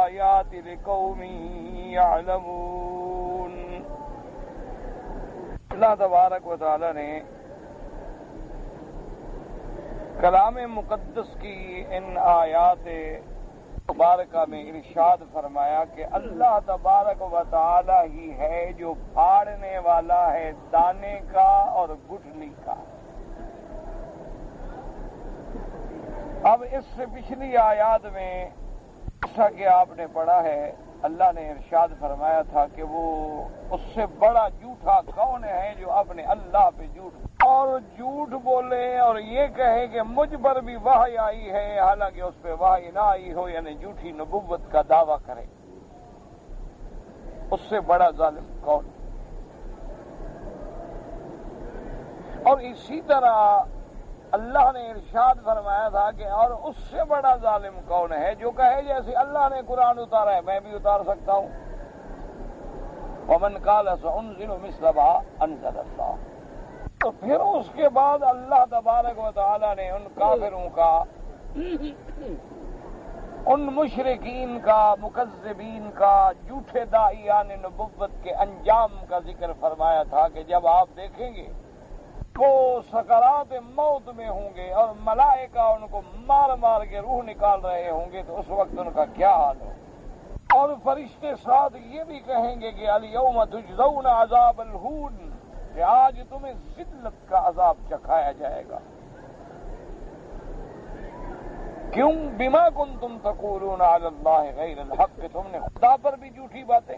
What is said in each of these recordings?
الآيات لقوم يعلمون۔ اللہ تبارک و تعالی نے کلام مقدس کی ان آیات مبارکہ میں ارشاد فرمایا کہ اللہ تبارک و تعالی ہی ہے جو پھاڑنے والا ہے دانے کا اور گٹھلی کا۔ اب اس سے پچھلی آیات میں جیسا کہ آپ نے پڑھا ہے اللہ نے ارشاد فرمایا تھا کہ وہ اس سے بڑا جھوٹا کون ہے جو اپنے اللہ پہ جھوٹ بولے اور یہ کہے کہ مجھ پر بھی وحی آئی ہے حالانکہ اس پہ وحی نہ آئی ہو، یعنی جھوٹی نبوت کا دعویٰ کرے۔ اس سے بڑا ظالم کون؟ اور اسی طرح اللہ نے ارشاد فرمایا تھا کہ اور اس سے بڑا ظالم کون ہے جو کہے جیسے اللہ نے قرآن اتارا ہے میں بھی اتار سکتا ہوں۔ ومن قال سأنزل مثل ما انزل اللہ۔ تو پھر اس کے بعد اللہ تبارک و تعالی نے ان کافروں کا، ان مشرکین کا، مکذبین کا، جھوٹے داعیان نبوت کے انجام کا ذکر فرمایا تھا کہ جب آپ دیکھیں گے وہ سکرات موت میں ہوں گے اور ملائکہ ان کو مار مار کے روح نکال رہے ہوں گے تو اس وقت ان کا کیا حال ہو؟ اور فرشتے ساتھ یہ بھی کہیں گے کہ الیوم تجزون عذاب الہون، کہ آج تمہیں ذلت کا عذاب چکھایا جائے گا۔ کیوں؟ بما کنتم تقولون علی اللہ غیر الحق، کہ تم نے خدا پر بھی جھوٹی باتیں،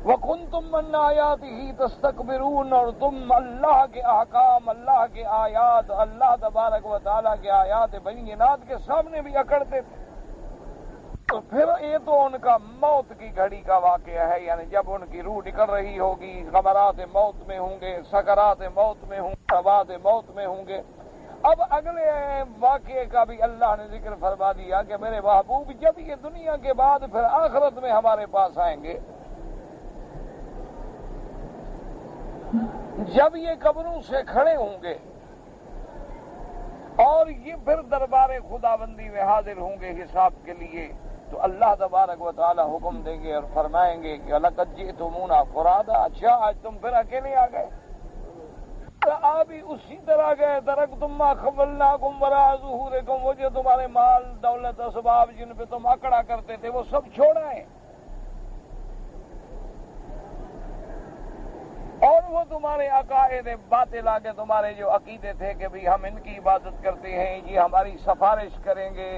وَكُنْتُمْ مَنْ آيَاتِهِ تَسْتَكْبِرُونَ، اور تم اللہ کے احکام، اللہ کے آیات، اللہ تبارک و تعالیٰ کے آیات بینات کے سامنے بھی اکڑتے تھے۔ تو پھر یہ تو ان کا موت کی گھڑی کا واقعہ ہے، یعنی جب ان کی روح نکل رہی ہوگی، غمرات موت میں ہوں گے، سکرات موت میں ہوں گے، عذابات موت میں ہوں گے۔ اب اگلے واقعے کا بھی اللہ نے ذکر فرما دیا کہ میرے محبوب جب یہ دنیا کے بعد پھر آخرت میں ہمارے پاس آئیں گے، جب یہ قبروں سے کھڑے ہوں گے اور یہ پھر دربار خداوندی میں حاضر ہوں گے حساب کے لیے، تو اللہ تبارک و تعالی حکم دیں گے اور فرمائیں گے کہ لَقَدْ جِئْتُمُونَا فُرَادَىٰ، اچھا آج تم پھر اکیلے آ گئے؟ آپ ہی اسی طرح گئے، تَرَكْتُم مَّا خَوَّلْنَاكُمْ وَرَاءَ ظُهُورِكُمْ، وہ جو تمہارے مال دولت اسباب جن پہ تم اکڑا کرتے تھے وہ سب چھوڑائیں، اور وہ تمہارے عقائد باطل آگے تمہارے جو عقیدے تھے کہ بھی ہم ان کی عبادت کرتے ہیں، یہ ہماری سفارش کریں گے،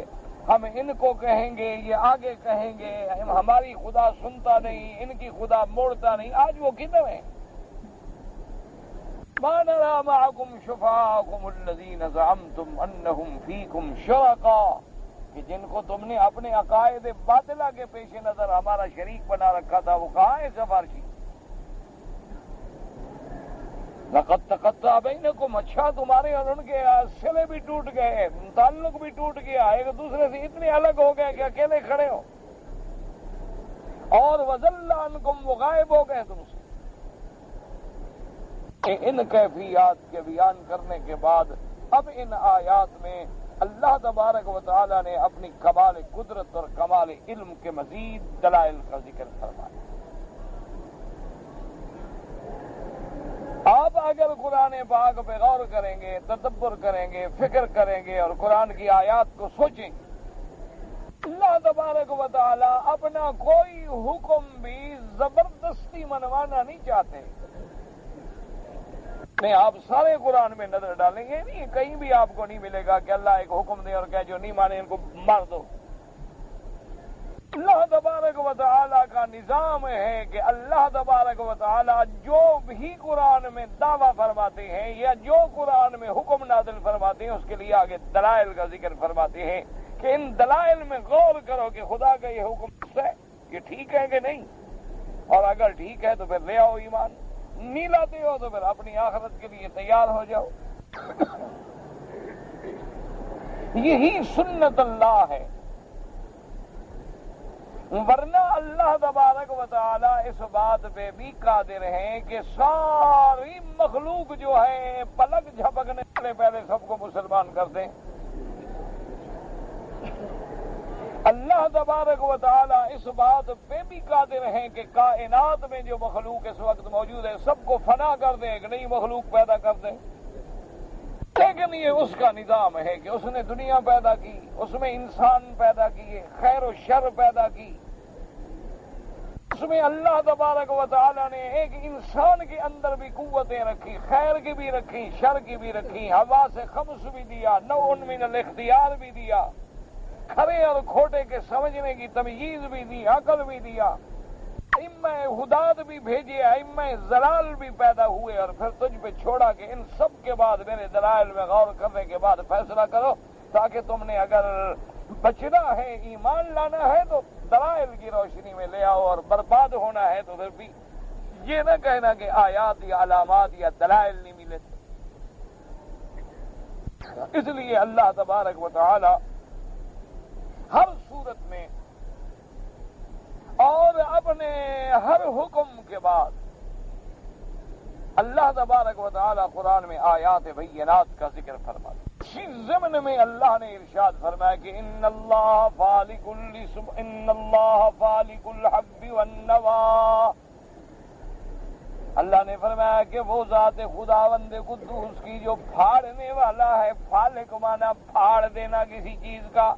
ہم ان کو کہیں گے، یہ آگے کہیں گے، ہماری خدا سنتا نہیں، ان کی خدا موڑتا نہیں، آج وہ کدھر ہیں؟ مَا نَرَىٰ مَعَكُمْ شُفَعَاءَكُمُ الَّذِينَ زَعَمْتُمْ أَنَّهُمْ فِيكُمْ شُرَكَاءُ، کہ جن کو تم نے اپنے عقائد باطلہ کے پیش نظر ہمارا شریک بنا رکھا تھا، وہ کہاں ہے سفارشی؟ لَقَدْ تَقَطَّعَ بَيْنَكُمْ، اچھا تمہارے اور ان کے صلے بھی ٹوٹ گئے، تعلق بھی ٹوٹ گیا، ایک دوسرے سے اتنے الگ ہو گئے کہ اکیلے کھڑے ہو، اور وَضَلَّ عَنْكُمْ، وہ غائب ہو گئے تم سے۔ ان کیفیات کے بیان کرنے کے بعد اب ان آیات میں اللہ تبارک و تعالی نے اپنی کمال قدرت اور کمال علم کے مزید دلائل کا ذکر فرمایا۔ آپ اگر قرآن پاک پہ غور کریں گے، تدبر کریں گے، فکر کریں گے اور قرآن کی آیات کو سوچیں گے، اللہ تبارک و تعالی اپنا کوئی حکم بھی زبردستی منوانا نہیں چاہتے۔ نہیں، آپ سارے قرآن میں نظر ڈالیں گے، نہیں کہیں بھی آپ کو نہیں ملے گا کہ اللہ ایک حکم دے اور کہے جو نہیں مانے ان کو مار دو۔ اللہ تبارک و تعالی کا نظام ہے کہ اللہ تبارک و تعالی جو بھی قرآن میں دعویٰ فرماتے ہیں یا جو قرآن میں حکم نازل فرماتے ہیں اس کے لیے آگے دلائل کا ذکر فرماتے ہیں کہ ان دلائل میں غور کرو کہ خدا کا یہ حکم ہے، یہ ٹھیک ہے کہ نہیں، اور اگر ٹھیک ہے تو پھر لے آؤ ایمان، نہیں لاتے ہو تو پھر اپنی آخرت کے لیے تیار ہو جاؤ۔ یہی سنت اللہ ہے، ورنہ اللہ تبارک و تعالی اس بات پہ بھی قادر ہیں کہ ساری مخلوق جو ہے پلک جھپکنے سے پہلے سب کو مسلمان کر دیں۔ اللہ تبارک و تعالی اس بات پہ بھی قادر ہیں کہ کائنات میں جو مخلوق اس وقت موجود ہے سب کو فنا کر دیں، ایک نئی مخلوق پیدا کر دیں، لیکن یہ اس کا نظام ہے کہ اس نے دنیا پیدا کی، اس میں انسان پیدا کیے، خیر و شر پیدا کی، اس میں اللہ تبارک و تعالی نے ایک انسان کے اندر بھی قوتیں رکھی، خیر کی بھی رکھی، شر کی بھی رکھی، ہوا سے خمس بھی دیا، نوع من الاختیار بھی دیا، کھرے اور کھوٹے کے سمجھنے کی تمیز بھی دی، عقل بھی دیا، ائمہ ہدایت بھی بھیجے، ائمہ ضلال بھی پیدا ہوئے، اور پھر تجھ پہ چھوڑا کہ ان سب کے بعد میرے دلائل میں غور کرنے کے بعد فیصلہ کرو، تاکہ تم نے اگر بچنا ہے، ایمان لانا ہے تو دلائل کی روشنی میں لے آؤ، اور برباد ہونا ہے تو پھر بھی یہ نہ کہنا کہ آیات یا علامات یا دلائل نہیں ملے تھے۔ اس لیے اللہ تبارک و تعالی ہر صورت میں اور اپنے ہر حکم کے بعد اللہ تبارک و تعالی قرآن میں آیات بینات کا ذکر فرماتا ہے۔ اسی ضمن میں اللہ نے ارشاد فرمایا کہ ان اللہ فالق الحب والنوى، اللہ نے فرمایا کہ وہ ذات خداوند قدوس کی جو پھاڑنے والا ہے، فالق مانا پھاڑ دینا کسی چیز کا۔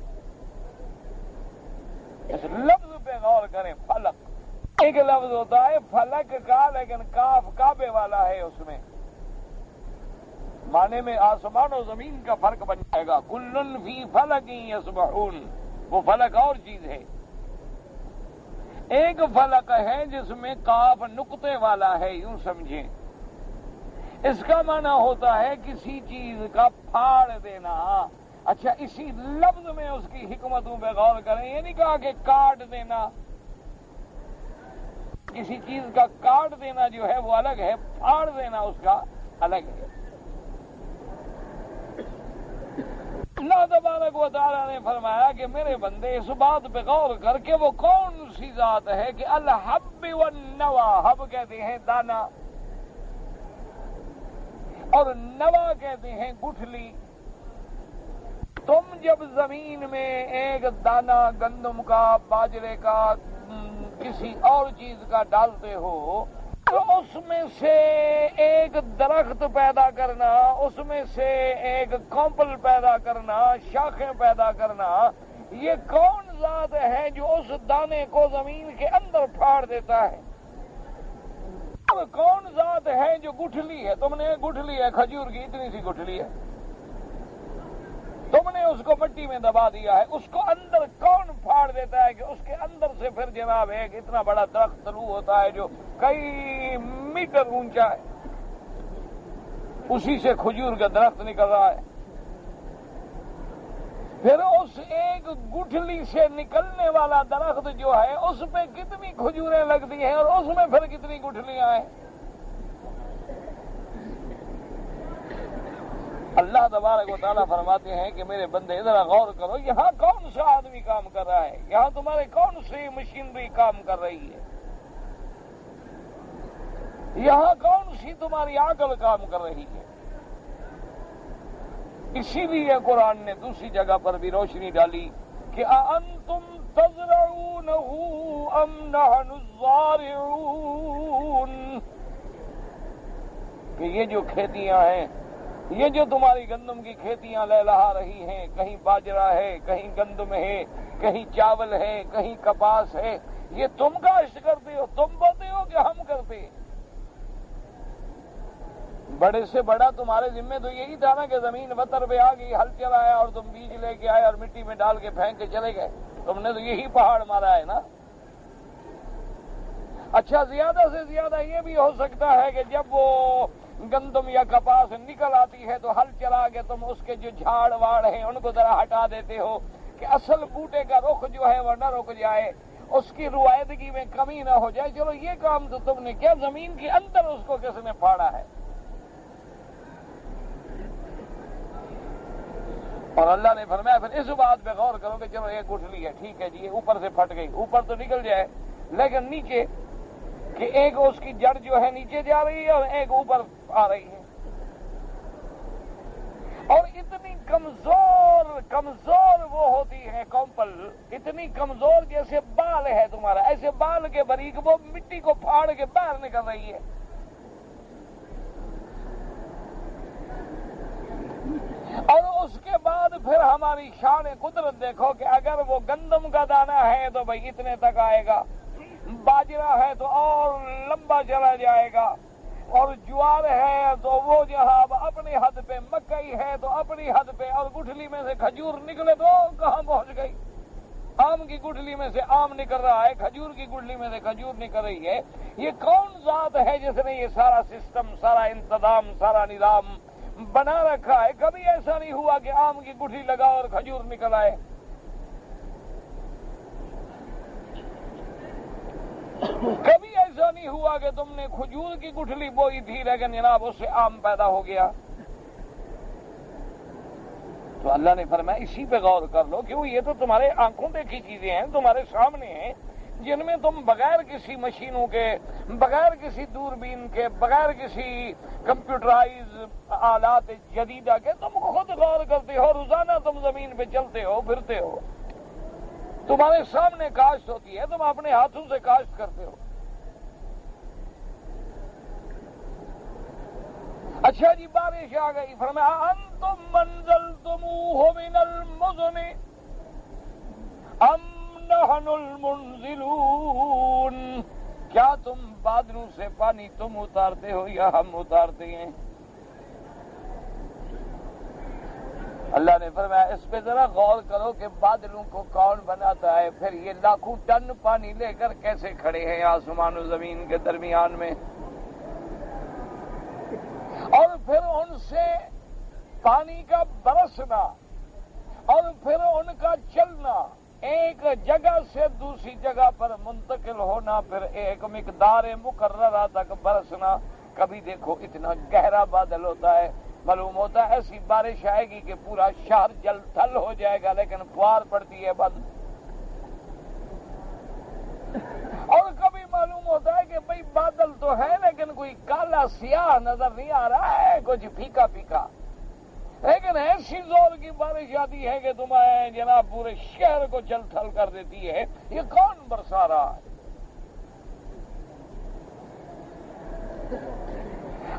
اس لفظ پہ غور کریں، فلک ایک لفظ ہوتا ہے فلک کا، لیکن کاف کعبے والا ہے، اس میں معنی میں آسمان و زمین کا فرق بن جائے گا۔ کلن فی فلک یسبحون، وہ فلک اور چیز ہے۔ ایک فلک ہے جس میں کاف نقطے والا ہے، یوں سمجھیں، اس کا معنی ہوتا ہے کسی چیز کا پھاڑ دینا۔ اچھا، اسی لفظ میں اس کی حکمتوں پہ غور کریں، یہ نہیں کہا کہ کاٹ دینا، کسی چیز کا کاٹ دینا جو ہے وہ الگ ہے، پھاڑ دینا اس کا الگ ہے۔ اللہ تبارک و تعالیٰ نے فرمایا کہ میرے بندے اس بات پہ غور کر کے وہ کون سی ذات ہے کہ الحب والنوى، حب کہتے ہیں دانا اور نوا کہتے ہیں گٹھلی۔ تم جب زمین میں ایک دانہ گندم کا، باجرے کا، کسی اور چیز کا ڈالتے ہو تو اس میں سے ایک درخت پیدا کرنا، اس میں سے ایک کمپل پیدا کرنا، شاخیں پیدا کرنا، یہ کون ذات ہے جو اس دانے کو زمین کے اندر پھاڑ دیتا ہے؟ کون ذات ہے جو گٹھلی ہے؟ تم نے گٹھلی ہے کھجور کی، اتنی سی گٹھلی ہے، تم نے اس کو مٹی میں دبا دیا ہے، اس کو اندر کون پھاڑ دیتا ہے کہ اس کے اندر سے پھر جناب ایک اتنا بڑا درخت طلوع ہوتا ہے جو کئی میٹر اونچا ہے، اسی سے کھجور کا درخت نکل رہا ہے۔ پھر اس ایک گٹھلی سے نکلنے والا درخت جو ہے اس پہ کتنی کھجوریں لگتی ہیں اور اس میں پھر کتنی گٹھلیاں ہیں۔ اللہ تبارک و تعالیٰ فرماتے ہیں کہ میرے بندے ذرا غور کرو، یہاں کون سا آدمی کام کر رہا ہے، یہاں تمہارے کون سی مشینری کام کر رہی ہے، یہاں کون سی تمہاری عقل کام کر رہی ہے۔ اسی لیے قرآن نے دوسری جگہ پر بھی روشنی ڈالی کہ اَأَنْتُمْ تَزْرَعُونَهُ أَمْ نَحْنُ الزَّارِعُونَ، کہ یہ جو کھیتیاں ہیں، یہ جو تمہاری گندم کی کھیتیاں لہلہا رہی ہیں، کہیں باجرہ ہے، کہیں گندم ہے، کہیں چاول ہے، کہیں کپاس ہے، یہ تم کاشت کرتے ہو، تم بوتے ہو کہ ہم کرتے ہیں؟ بڑے سے بڑا تمہارے ذمہ تو یہی تھا نا کہ زمین وتر پہ آ گئی، ہل چلایا اور تم بیج لے کے آئے اور مٹی میں ڈال کے پھینک کے چلے گئے، تم نے تو یہی پہاڑ مارا ہے نا۔ اچھا، زیادہ سے زیادہ یہ بھی ہو سکتا ہے کہ جب وہ گندم یا کپاس نکل آتی ہے تو ہل چلا کے تم اس کے جو جھاڑ واڑ ہیں ان کو ذرا ہٹا دیتے ہو کہ اصل بوٹے کا رخ جو ہے وہ نہ رک جائے، اس کی روایدگی میں کمی نہ ہو جائے۔ چلو یہ کام تو تم نے کیا، زمین کے اندر اس کو کس نے پھاڑا ہے؟ اور اللہ نے فرمایا پھر اس بات پہ غور کرو کہ چلو ایک گٹھلی ہے، ٹھیک ہے جی، یہ اوپر سے پھٹ گئی، اوپر تو نکل جائے، لیکن نیچے کہ ایک اس کی جڑ جو ہے نیچے جا رہی ہے اور ایک اوپر آ رہی ہے۔ اور اتنی کمزور وہ ہوتی ہے کومپل، اتنی کمزور جیسے بال ہے تمہارا، ایسے بال کے باریک وہ مٹی کو پھاڑ کے باہر نکل رہی ہے۔ اور اس کے بعد پھر ہماری شان قدرت دیکھو کہ اگر وہ گندم کا دانہ ہے تو بھائی اتنے تک آئے گا، باجرہ ہے تو اور لمبا چلا جائے گا، اور جوار ہے تو وہ جہاں اپنی حد پہ، مکئی ہے تو اپنی حد پہ، اور گٹھلی میں سے کھجور نکلے تو کہاں پہنچ گئی؟ آم کی گٹھلی میں سے آم نکل رہا ہے، کھجور کی گٹھلی میں سے کھجور نکل رہی ہے۔ یہ کون ذات ہے جس نے یہ سارا سسٹم، سارا انتظام، سارا نظام بنا رکھا ہے؟ کبھی ایسا نہیں ہوا کہ آم کی گٹھلی لگا اور کھجور نکل آئے۔ کبھی ایسا نہیں ہوا کہ تم نے کھجور کی گٹھلی بوئی تھی لیکن جناب اس سے آم پیدا ہو گیا۔ تو اللہ نے فرمایا اسی پہ غور کر لو، کیوں یہ تو تمہارے آنکھوں دیکھی چیزیں ہیں، تمہارے سامنے ہیں، جن میں تم بغیر کسی مشینوں کے، بغیر کسی دوربین کے، بغیر کسی کمپیوٹرائز آلات جدیدہ کے تم خود غور کرتے ہو، روزانہ تم زمین پہ چلتے ہو، پھرتے ہو، تمہارے سامنے کاشت ہوتی ہے، تم اپنے ہاتھوں سے کاشت کرتے ہو۔ اچھا جی بارش آ گئی، فرمایا انتم منزلتموہ من المزن ام نحن المنزلون، کیا تم بادلوں سے پانی تم اتارتے ہو یا ہم اتارتے ہیں؟ اللہ نے فرمایا اس پہ ذرا غور کرو کہ بادلوں کو کون بناتا ہے، پھر یہ لاکھوں ٹن پانی لے کر کیسے کھڑے ہیں آسمان و زمین کے درمیان میں، اور پھر ان سے پانی کا برسنا اور پھر ان کا چلنا، ایک جگہ سے دوسری جگہ پر منتقل ہونا، پھر ایک مقدار مقررہ تک برسنا۔ کبھی دیکھو اتنا گہرا بادل ہوتا ہے، معلوم ہوتا ہے ایسی بارش آئے گی کہ پورا شہر جل تھل ہو جائے گا، لیکن فوار پڑتی ہے بند۔ اور کبھی معلوم ہوتا ہے کہ بھئی بادل تو ہے لیکن کوئی کالا سیاہ نظر نہیں آ رہا ہے، کچھ پھیکا پھیکا، لیکن ایسی زور کی بارش آتی ہے کہ تمہیں جناب پورے شہر کو جل تھل کر دیتی ہے۔ یہ کون برسا رہا ہے؟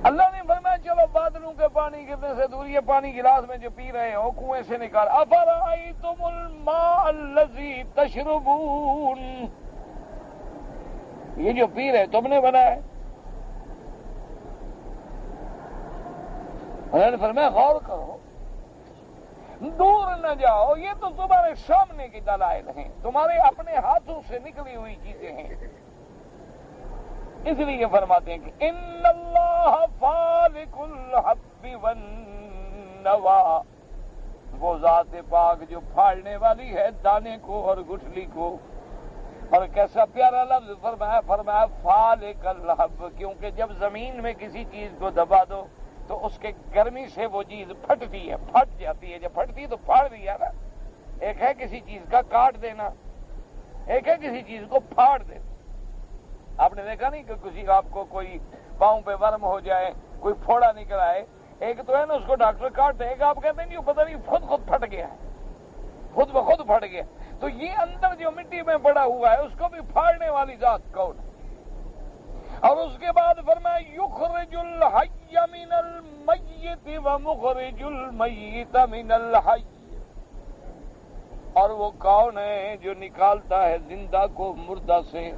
اللہ نے فرمایا چلو بادلوں کے پانی کتنے سے دور، یہ پانی گلاس میں جو پی رہے ہو کنویں سے نکال، افرأیتم الماء الذی تشربون، یہ جو پی رہے تم نے بنایا ہے؟ اللہ نے فرمایا غور کرو، دور نہ جاؤ، یہ تو تمہارے سامنے کی دلائل ہیں، تمہارے اپنے ہاتھوں سے نکلی ہوئی چیزیں ہیں۔ اس لیے فرماتے ہیں کہ ان اللہ فالق الحب والنوا، وہ ذات پاک جو پھاڑنے والی ہے دانے کو اور گٹھلی کو۔ اور کیسا پیارا لفظ فرمایا فالق الحب، کیونکہ جب زمین میں کسی چیز کو دبا دو تو اس کے گرمی سے وہ چیز پھٹتی ہے، پھٹ جاتی ہے، جب پھٹتی ہے تو پھاڑ دیا نا۔ ایک ہے کسی چیز کا کاٹ دینا، ایک ہے کسی چیز کو پھاڑ دینا۔ آپ نے دیکھا نہیں کہ کسی آپ کو کوئی پاؤں پہ ورم ہو جائے، کوئی پھوڑا نکل آئے، ایک تو ہے نا اس کو ڈاکٹر کاٹ دے گا، آپ کہتے ہیں پتہ نہیں خود پھٹ گیا ہے، خود بخود پھٹ گیا۔ تو یہ اندر جو مٹی میں پڑا ہوا ہے اس کو بھی پھاڑنے والی ذات کون ہے؟ اور اس کے بعد فرمایا یخرج الحی من المیت ومخرج المیت من الحی، اور وہ کون ہے جو نکالتا ہے زندہ کو مردہ سے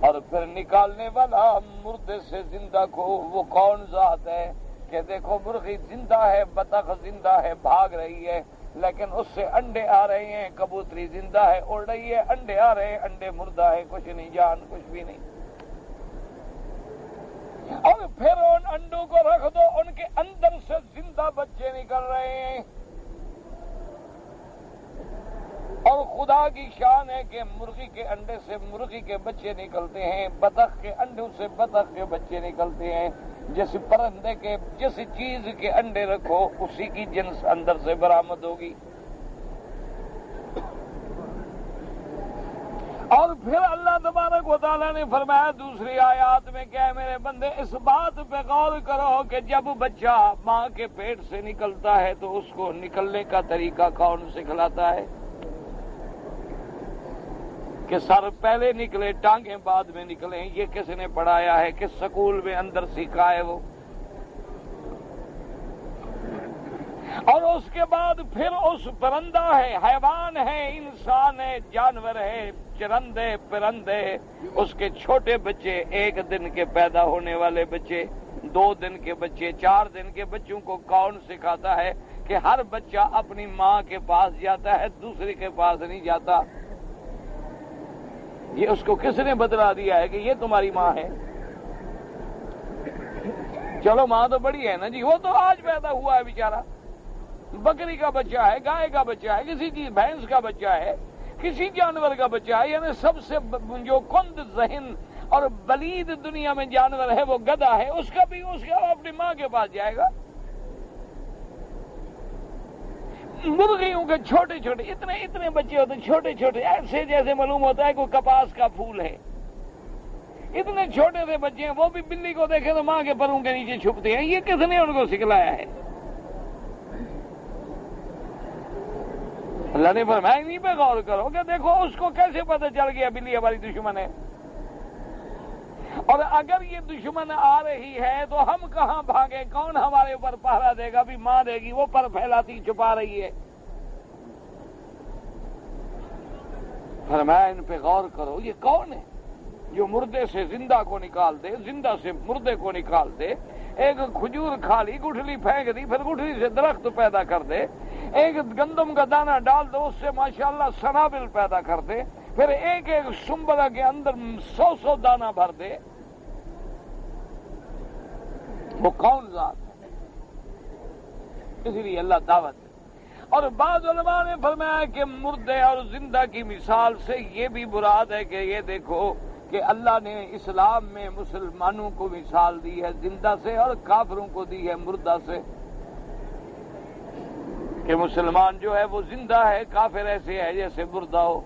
اور پھر نکالنے والا مردے سے زندہ کو؟ وہ کون ذات ہے کہ دیکھو مرغی زندہ ہے، بطخ زندہ ہے، بھاگ رہی ہے، لیکن اس سے انڈے آ رہے ہیں، کبوتری زندہ ہے، اڑ رہی ہے، انڈے آ رہے ہیں، انڈے مردہ ہے، کچھ نہیں، جان کچھ بھی نہیں۔ اور پھر ان انڈوں کو رکھ دو، ان کے اندر سے زندہ بچے نکل رہے ہیں۔ اور خدا کی شان ہے کہ مرغی کے انڈے سے مرغی کے بچے نکلتے ہیں، بطخ کے انڈوں سے بطخ کے بچے نکلتے ہیں۔ جس پرندے کے، جس چیز کے انڈے رکھو اسی کی جنس اندر سے برآمد ہوگی۔ اور پھر اللہ تبارک و تعالیٰ نے فرمایا دوسری آیات میں کہ اے میرے بندے اس بات پہ غور کرو کہ جب بچہ ماں کے پیٹ سے نکلتا ہے تو اس کو نکلنے کا طریقہ کون سکھلاتا ہے؟ کہ سر پہلے نکلے ٹانگیں بعد میں نکلیں، یہ کس نے پڑھایا ہے؟ کس سکول میں اندر سیکھا ہے وہ؟ اور اس کے بعد پھر اس پرندہ ہے، حیوان ہے، انسان ہے، جانور ہے، چرندے پرندے، اس کے چھوٹے بچے، 1 دن کے پیدا ہونے والے بچے، 2 دن کے بچے، 4 دن کے بچوں کو کون سکھاتا ہے کہ ہر بچہ اپنی ماں کے پاس جاتا ہے، دوسرے کے پاس نہیں جاتا؟ یہ اس کو کس نے بتلا دیا ہے کہ یہ تمہاری ماں ہے؟ چلو ماں تو بڑی ہے نا جی، وہ تو آج پیدا ہوا ہے بیچارہ، بکری کا بچہ ہے، گائے کا بچہ ہے، کسی چیز بھینس کا بچہ ہے، کسی جانور کا بچہ ہے، یعنی سب سے جو کند ذہن اور بلید دنیا میں جانور ہے وہ گدھا ہے، اس کا بھی اپنی ماں کے پاس جائے گا۔ مرغیوں کے چھوٹے چھوٹے اتنے بچے ہوتے ہیں، چھوٹے چھوٹے، ایسے جیسے معلوم ہوتا ہے کوئی کپاس کا پھول ہے، اتنے چھوٹے سے بچے ہیں، وہ بھی بلی کو دیکھے تو ماں کے پروں کے نیچے چھپتے ہیں۔ یہ کس نے ان کو سکھلایا ہے؟ اللہ نے فرمایا انہیں پہ غور کرو کہ دیکھو اس کو کیسے پتہ چل گیا بلی ہماری دشمن ہے، اور اگر یہ دشمن آ رہی ہے تو ہم کہاں بھاگے؟ کون ہمارے اوپر پہرا دے گا؟ بھی ماں دے گی، وہ پر پھیلاتی چھپا رہی ہے۔ فرمایا ان پہ غور کرو، یہ کون ہے جو مردے سے زندہ کو نکال دے، زندہ سے مردے کو نکال دے، ایک کھجور کھا لی، گٹھلی پھینک دی، پھر گٹھلی سے درخت پیدا کر دے، ایک گندم کا دانہ ڈال دو اس سے ماشاءاللہ سنابل پیدا کر دے، پھر ایک سنبلہ کے اندر 100 دانہ بھر دے، وہ کون ذات ہے؟ اس لیے اللہ دعوت ہے۔ اور بعض علماء نے فرمایا کہ مردے اور زندہ کی مثال سے یہ بھی مراد ہے کہ یہ دیکھو کہ اللہ نے اسلام میں مسلمانوں کو مثال دی ہے زندہ سے اور کافروں کو دی ہے مردہ سے، کہ مسلمان جو ہے وہ زندہ ہے، کافر ایسے ہے جیسے مردہ ہو۔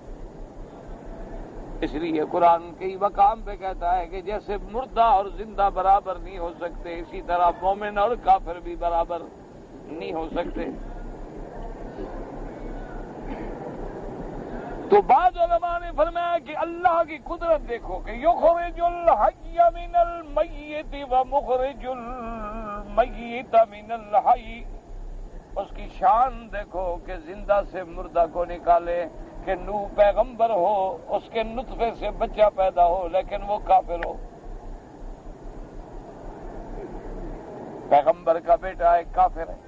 اس لیے قرآن کئی مقام پہ کہتا ہے کہ جیسے مردہ اور زندہ برابر نہیں ہو سکتے، اسی طرح مومن اور کافر بھی برابر نہیں ہو سکتے۔ تو بعض علماء نے فرمایا کہ اللہ کی قدرت دیکھو کہ یخرج الحی من المیت ومخرج المیت من الحی، اس کی شان دیکھو کہ زندہ سے مردہ کو نکالے، کہ نوح پیغمبر ہو، اس کے نطفے سے بچہ پیدا ہو لیکن وہ کافر ہو، پیغمبر کا بیٹا ایک کافر ہے،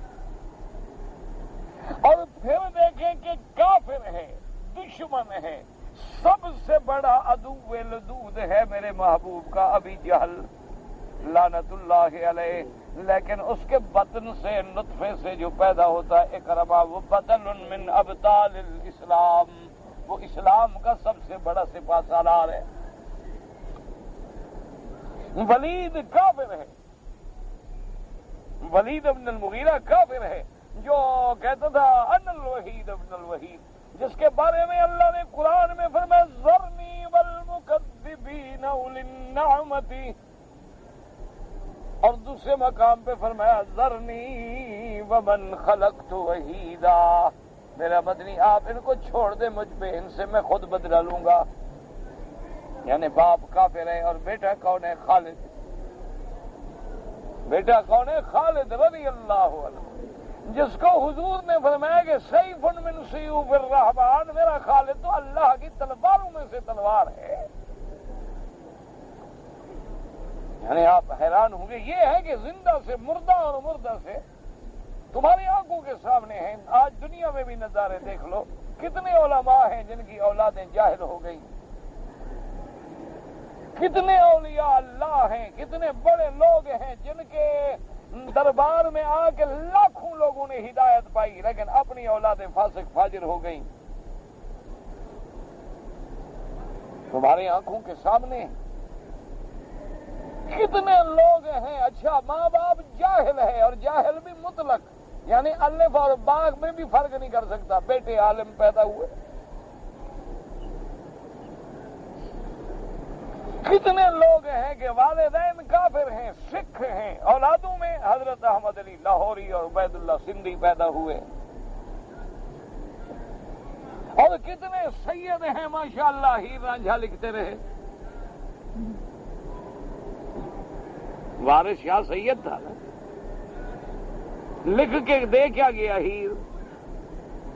اور پھر دیکھیں کہ کافر ہے، دشمن ہے، سب سے بڑا عدو لدود ہے میرے محبوب کا ابی جہل لعنت اللہ علیہ، لیکن اس کے بطن سے نطفے سے جو پیدا ہوتا ہے اکرما، وہ بطن من ابطال الاسلام، وہ اسلام کا سب سے بڑا سپہ سالار ہے۔ ولید کافر ہے، ولید ابن المغیرہ کافر ہے، جو کہتا تھا انا الوحید ابن الوحید، جس کے بارے میں اللہ نے قرآن میں فرمایا ذرنی والمکذبین اولی النعمۃ، اور دوسرے مقام پہ فرمایا ذرنی ومن خلقت وحیدا، میرا مدنی آپ ان کو چھوڑ دے مجھ پہ، ان سے میں خود بدلا لوں گا۔ یعنی باپ کافر ہے اور بیٹا کون ہے؟ خالد، بیٹا کون ہے؟ خالد رضی اللہ عنہ، جس کو حضور نے فرمایا کہ سیف من سیوف الرحمن، میرا خالد تو اللہ کی تلواروں میں سے تلوار ہے۔ یعنی آپ حیران ہوں گے، یہ ہے کہ زندہ سے مردہ اور مردہ سے تمہاری آنکھوں کے سامنے ہیں۔ آج دنیا میں بھی نظارے دیکھ لو، کتنے علماء ہیں جن کی اولادیں جاہل ہو گئی، کتنے اولیاء اللہ ہیں، کتنے بڑے لوگ ہیں جن کے دربار میں آ کے لاکھوں لوگوں نے ہدایت پائی، لیکن اپنی اولادیں فاسق فاجر ہو گئیں۔ تمہاری آنکھوں کے سامنے کتنے لوگ ہیں۔ اچھا ماں باپ جاہل ہے، اور جاہل بھی مطلق، یعنی الف اور باغ میں بھی فرق نہیں کر سکتا، بیٹے عالم پیدا ہوئے، کتنے لوگ ہیں کہ والدین کافر ہیں، سکھ ہیں، اولادوں میں حضرت احمد علی لاہوری اور عبید اللہ سندھی پیدا ہوئے، اور کتنے سید ہیں ماشاءاللہ، ہیر رانجھا لکھتے رہے۔ وارث شاہ سید تھا نا، لکھ کے دے کیا گیا ہیر؟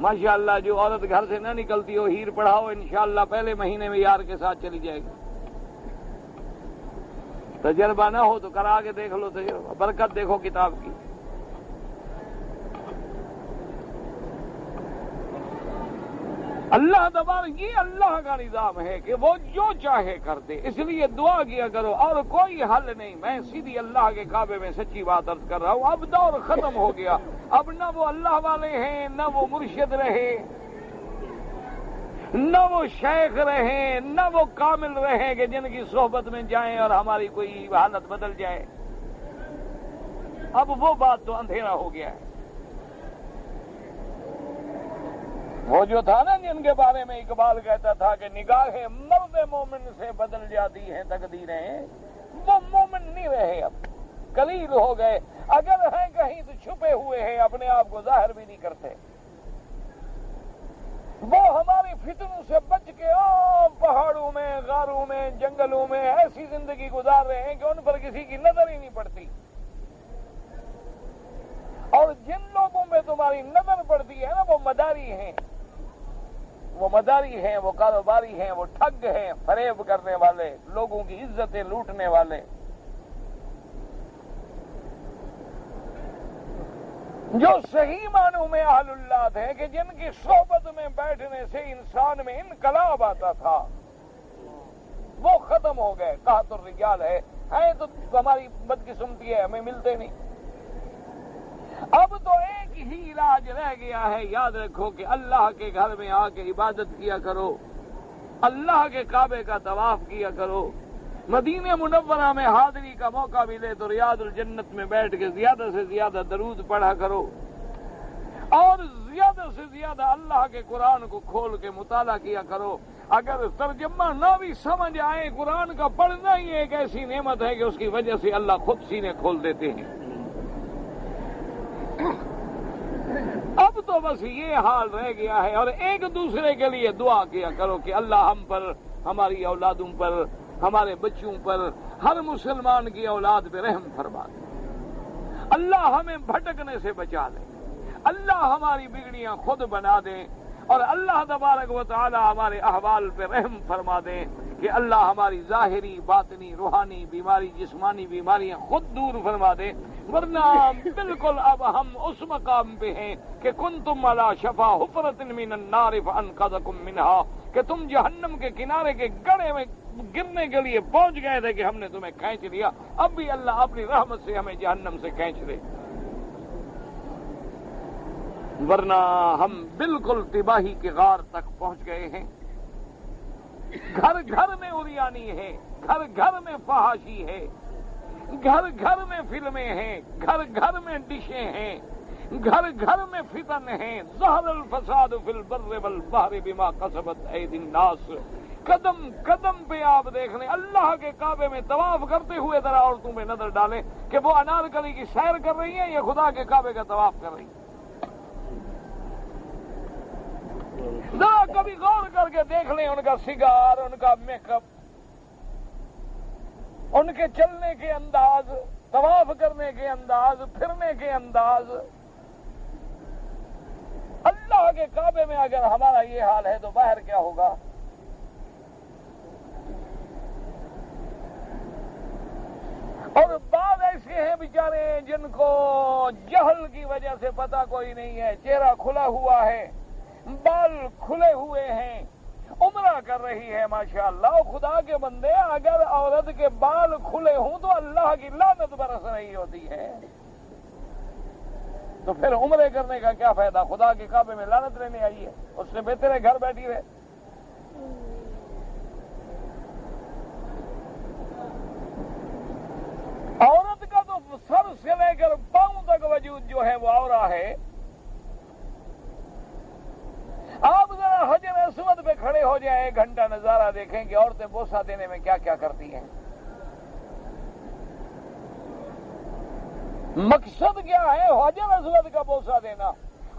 ماشاءاللہ جو عورت گھر سے نہ نکلتی ہو، ہیر پڑھاؤ انشاءاللہ پہلے مہینے میں یار کے ساتھ چلی جائے گی۔ تجربہ نہ ہو تو کرا کے دیکھ لو تجربہ، برکت دیکھو کتاب کی۔ اللہ تبارک، یہ اللہ کا نظام ہے کہ وہ جو چاہے کر دے، اس لیے دعا کیا کرو، اور کوئی حل نہیں۔ میں سیدھی اللہ کے کعبے میں سچی بات عرض کر رہا ہوں، اب دور ختم ہو گیا، اب نہ وہ اللہ والے ہیں، نہ وہ مرشد رہے، نہ وہ شیخ رہے، نہ وہ کامل رہے کہ جن کی صحبت میں جائیں اور ہماری کوئی حالت بدل جائے۔ اب وہ بات تو اندھیرا ہو گیا ہے۔ وہ جو تھا نا جن کے بارے میں اقبال کہتا تھا کہ نگاہیں مرد مومن سے بدل جاتی ہیں تقدیریں، وہ مومن نہیں رہے، اب قلیل ہو گئے، اگر ہیں کہیں تو چھپے ہوئے ہیں، اپنے آپ کو ظاہر بھی نہیں کرتے۔ وہ ہماری فتنوں سے بچ کے پہاڑوں میں، غاروں میں، جنگلوں میں ایسی زندگی گزار رہے ہیں کہ ان پر کسی کی نظر ہی نہیں پڑتی، اور جن لوگوں میں تمہاری نظر پڑتی ہے نا، وہ مداری ہیں، وہ مداری ہیں، وہ کاروباری ہیں، وہ ٹھگ ہیں، فریب کرنے والے، لوگوں کی عزتیں لوٹنے والے۔ جو صحیح معنوں میں اہل اللہ تھے کہ جن کی صحبت میں بیٹھنے سے انسان میں انقلاب آتا تھا، وہ ختم ہو گئے۔ قحط الرجال ہے تو ہماری بدقسمتی ہے، ہمیں ملتے نہیں۔ اب تو ایک ہی علاج رہ گیا ہے، یاد رکھو کہ اللہ کے گھر میں آ کے عبادت کیا کرو، اللہ کے کعبے کا طواف کیا کرو، مدینہ منورہ میں حاضری کا موقع ملے تو ریاض الجنت میں بیٹھ کے زیادہ سے زیادہ درود پڑھا کرو، اور زیادہ سے زیادہ اللہ کے قرآن کو کھول کے مطالعہ کیا کرو۔ اگر ترجمہ نہ بھی سمجھ آئے، قرآن کا پڑھنا ہی ایک ایسی نعمت ہے کہ اس کی وجہ سے اللہ خود سینے کھول دیتے ہیں۔ اب تو بس یہ حال رہ گیا ہے، اور ایک دوسرے کے لیے دعا کیا کرو کہ اللہ ہم پر، ہماری اولادوں پر، ہمارے بچوں پر، ہر مسلمان کی اولاد پہ رحم فرما دے، اللہ ہمیں بھٹکنے سے بچا لے، اللہ ہماری بگڑیاں خود بنا دے، اور اللہ تبارک و تعالی ہمارے احوال پہ رحم فرما دے کہ اللہ ہماری ظاہری، باطنی، روحانی بیماری، جسمانی بیماریاں خود دور فرما دے۔ ورنہ بالکل اب ہم اس مقام پہ ہیں کہ کنتم علی شفا حفرۃ من النار فانقذکم منہا، کہ تم جہنم کے کنارے کے گڑھے میں گرنے کے لیے پہنچ گئے تھے کہ ہم نے تمہیں کھینچ لیا، اب بھی اللہ اپنی رحمت سے ہمیں جہنم سے کھینچ لے، ورنہ ہم بالکل تباہی کے غار تک پہنچ گئے ہیں۔ گھر گھر میں عریانی ہے، گھر گھر میں فحاشی ہے، گھر گھر میں فلمیں ہیں، گھر گھر میں ڈشیں ہیں، گھر گھر میں فتن ہیں۔ ظہر الفساد فی البر والبحر بما کسبت ایدی الناس، قدم قدم پہ آپ دیکھ لیں، اللہ کے کعبے میں طواف کرتے ہوئے ذرا عورتوں میں نظر ڈالیں کہ وہ انارکلی کی سیر کر رہی ہیں یا خدا کے کعبے کا طواف کر رہی ہیں۔ ذرا کبھی غور کر کے دیکھ لیں ان کا سگار، ان کا میک اپ، ان کے چلنے کے انداز، طواف کرنے کے انداز، پھرنے کے انداز۔ اللہ کے کعبے میں اگر ہمارا یہ حال ہے تو باہر کیا ہوگا؟ اور بعض ایسے ہیں بیچارے جن کو جہل کی وجہ سے پتہ کوئی نہیں ہے، چہرہ کھلا ہوا ہے، بال کھلے ہوئے ہیں، عمرہ کر رہی ہے ماشاءاللہ۔ خدا کے بندے، اگر عورت کے بال کھلے ہوں تو اللہ کی لعنت برس رہی ہوتی ہے، تو پھر عمرے کرنے کا کیا فائدہ؟ خدا کے کعبے میں لعنت لینے آئی ہے، اس سے بہتر ہے گھر بیٹھی رہے۔ عورت کا تو سر سے لے کر پاؤں تک وجود جو ہے وہ عورہ ہے۔ آپ ذرا حجر اسود پہ کھڑے ہو جائیں 1 گھنٹہ نظارہ دیکھیں کہ عورتیں بوسہ دینے میں کیا کیا کرتی ہیں. مقصد کیا ہے؟ حجر اسود کا بوسہ دینا،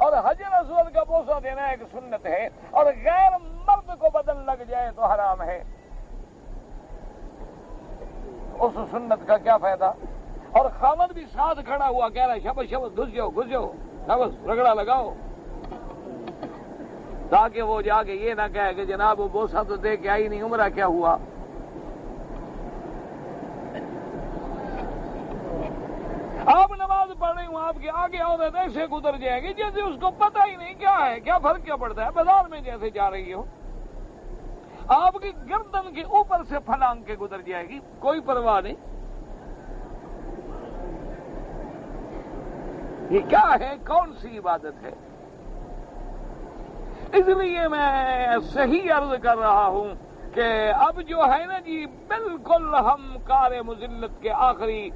اور حجر اسود کا بوسہ دینا ایک سنت ہے، اور غیر مرد کو بدن لگ جائے تو حرام ہے. اس سنت کا کیا فائدہ؟ اور خاوند بھی ساتھ کھڑا ہوا کہہ رہا ہے شبش شبش گھس جاؤ شبش رگڑا لگاؤ، تاکہ وہ جا کے یہ نہ کہے کہ جناب وہ بوسہ تو دے کے آئی نہیں، عمرہ کیا ہوا. آپ نماز پڑھ رہی ہوں، آپ کے آگے عورت ایسے گزر جائے گی جیسے اس کو پتہ ہی نہیں کیا ہے، کیا فرق کیا پڑتا ہے. بازار میں جیسے جا رہی ہو، آپ کی گردن کے اوپر سے پھلانگ کے گزر جائے گی، کوئی پرواہ نہیں. یہ کیا ہے؟ کون سی عبادت ہے؟ اس لیے میں صحیح عرض کر رہا ہوں کہ اب جو ہے نا جی، بالکل ہم کار مذلت کے آخری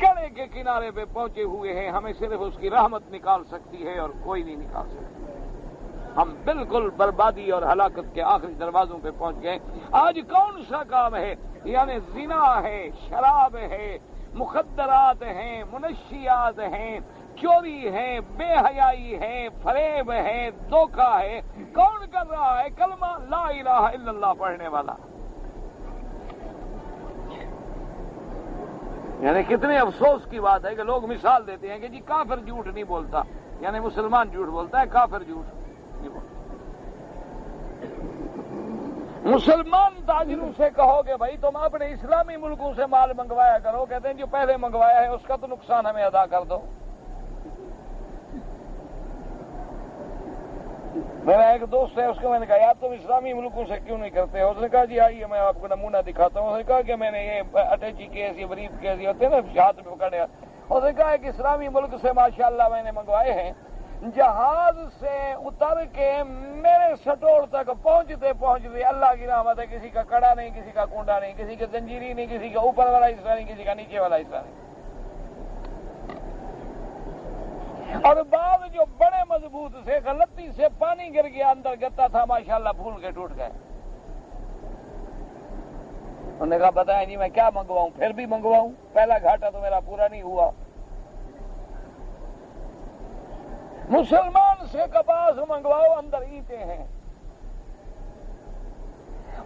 گڑے کے کنارے پہ پہنچے ہوئے ہیں. ہمیں صرف اس کی رحمت نکال سکتی ہے اور کوئی نہیں نکال سکتا. ہم بالکل بربادی اور ہلاکت کے آخری دروازوں پہ پہنچ گئے. آج کون سا کام ہے؟ یعنی زنا ہے، شراب ہے، مخدرات ہیں، منشیات ہیں، چوری ہے، بے حیائی ہے، فریب ہے، دھوکہ ہے. کون کر رہا ہے؟ کلمہ لا الہ الا اللہ پڑھنے والا. یعنی کتنے افسوس کی بات ہے کہ لوگ مثال دیتے ہیں کہ جی کافر جھوٹ نہیں بولتا، یعنی مسلمان جھوٹ بولتا ہے، کافر جھوٹ نہیں بولتا. مسلمان تاجروں سے کہو کہ بھائی تم اپنے اسلامی ملکوں سے مال منگوایا کرو، کہتے ہیں جو پہلے منگوایا ہے اس کا تو نقصان ہمیں ادا کر دو. میرا ایک دوست ہے، اس کو میں نے کہا یار تم اسلامی ملکوں سے کیوں نہیں کرتے ہو؟ اس نے کہا جی آئیے میں آپ کو نمونہ دکھاتا ہوں. اس نے کہا کہ میں نے یہ اٹیچی کیس، یہ بریف کیس ہوتے ہیں نا ہاتھ میں پکڑے. اس نے کہا کہ اسلامی ملک سے ماشاءاللہ میں نے منگوائے ہیں، جہاز سے اتر کے میرے سٹور تک پہنچتے پہنچتے اللہ کی رحمت ہے کسی کا کڑا نہیں، کسی کا کنڈا نہیں، کسی کا زنجیری نہیں، کسی کا اوپر والا حصہ نہیں، کسی کا نیچے والا حصہ نہیں. اور بعض جو بڑے مضبوط سے غلطی سے پانی گر گیا، اندر گتا تھا ماشاءاللہ پھول کے ٹوٹ گئے. انہوں نے کہا بتائیں جی میں کیا منگواؤں؟ پھر بھی منگواؤں، پہلا گھاٹا تو میرا پورا نہیں ہوا. مسلمان سے کپاس منگواؤ، اندر اینٹیں ہیں.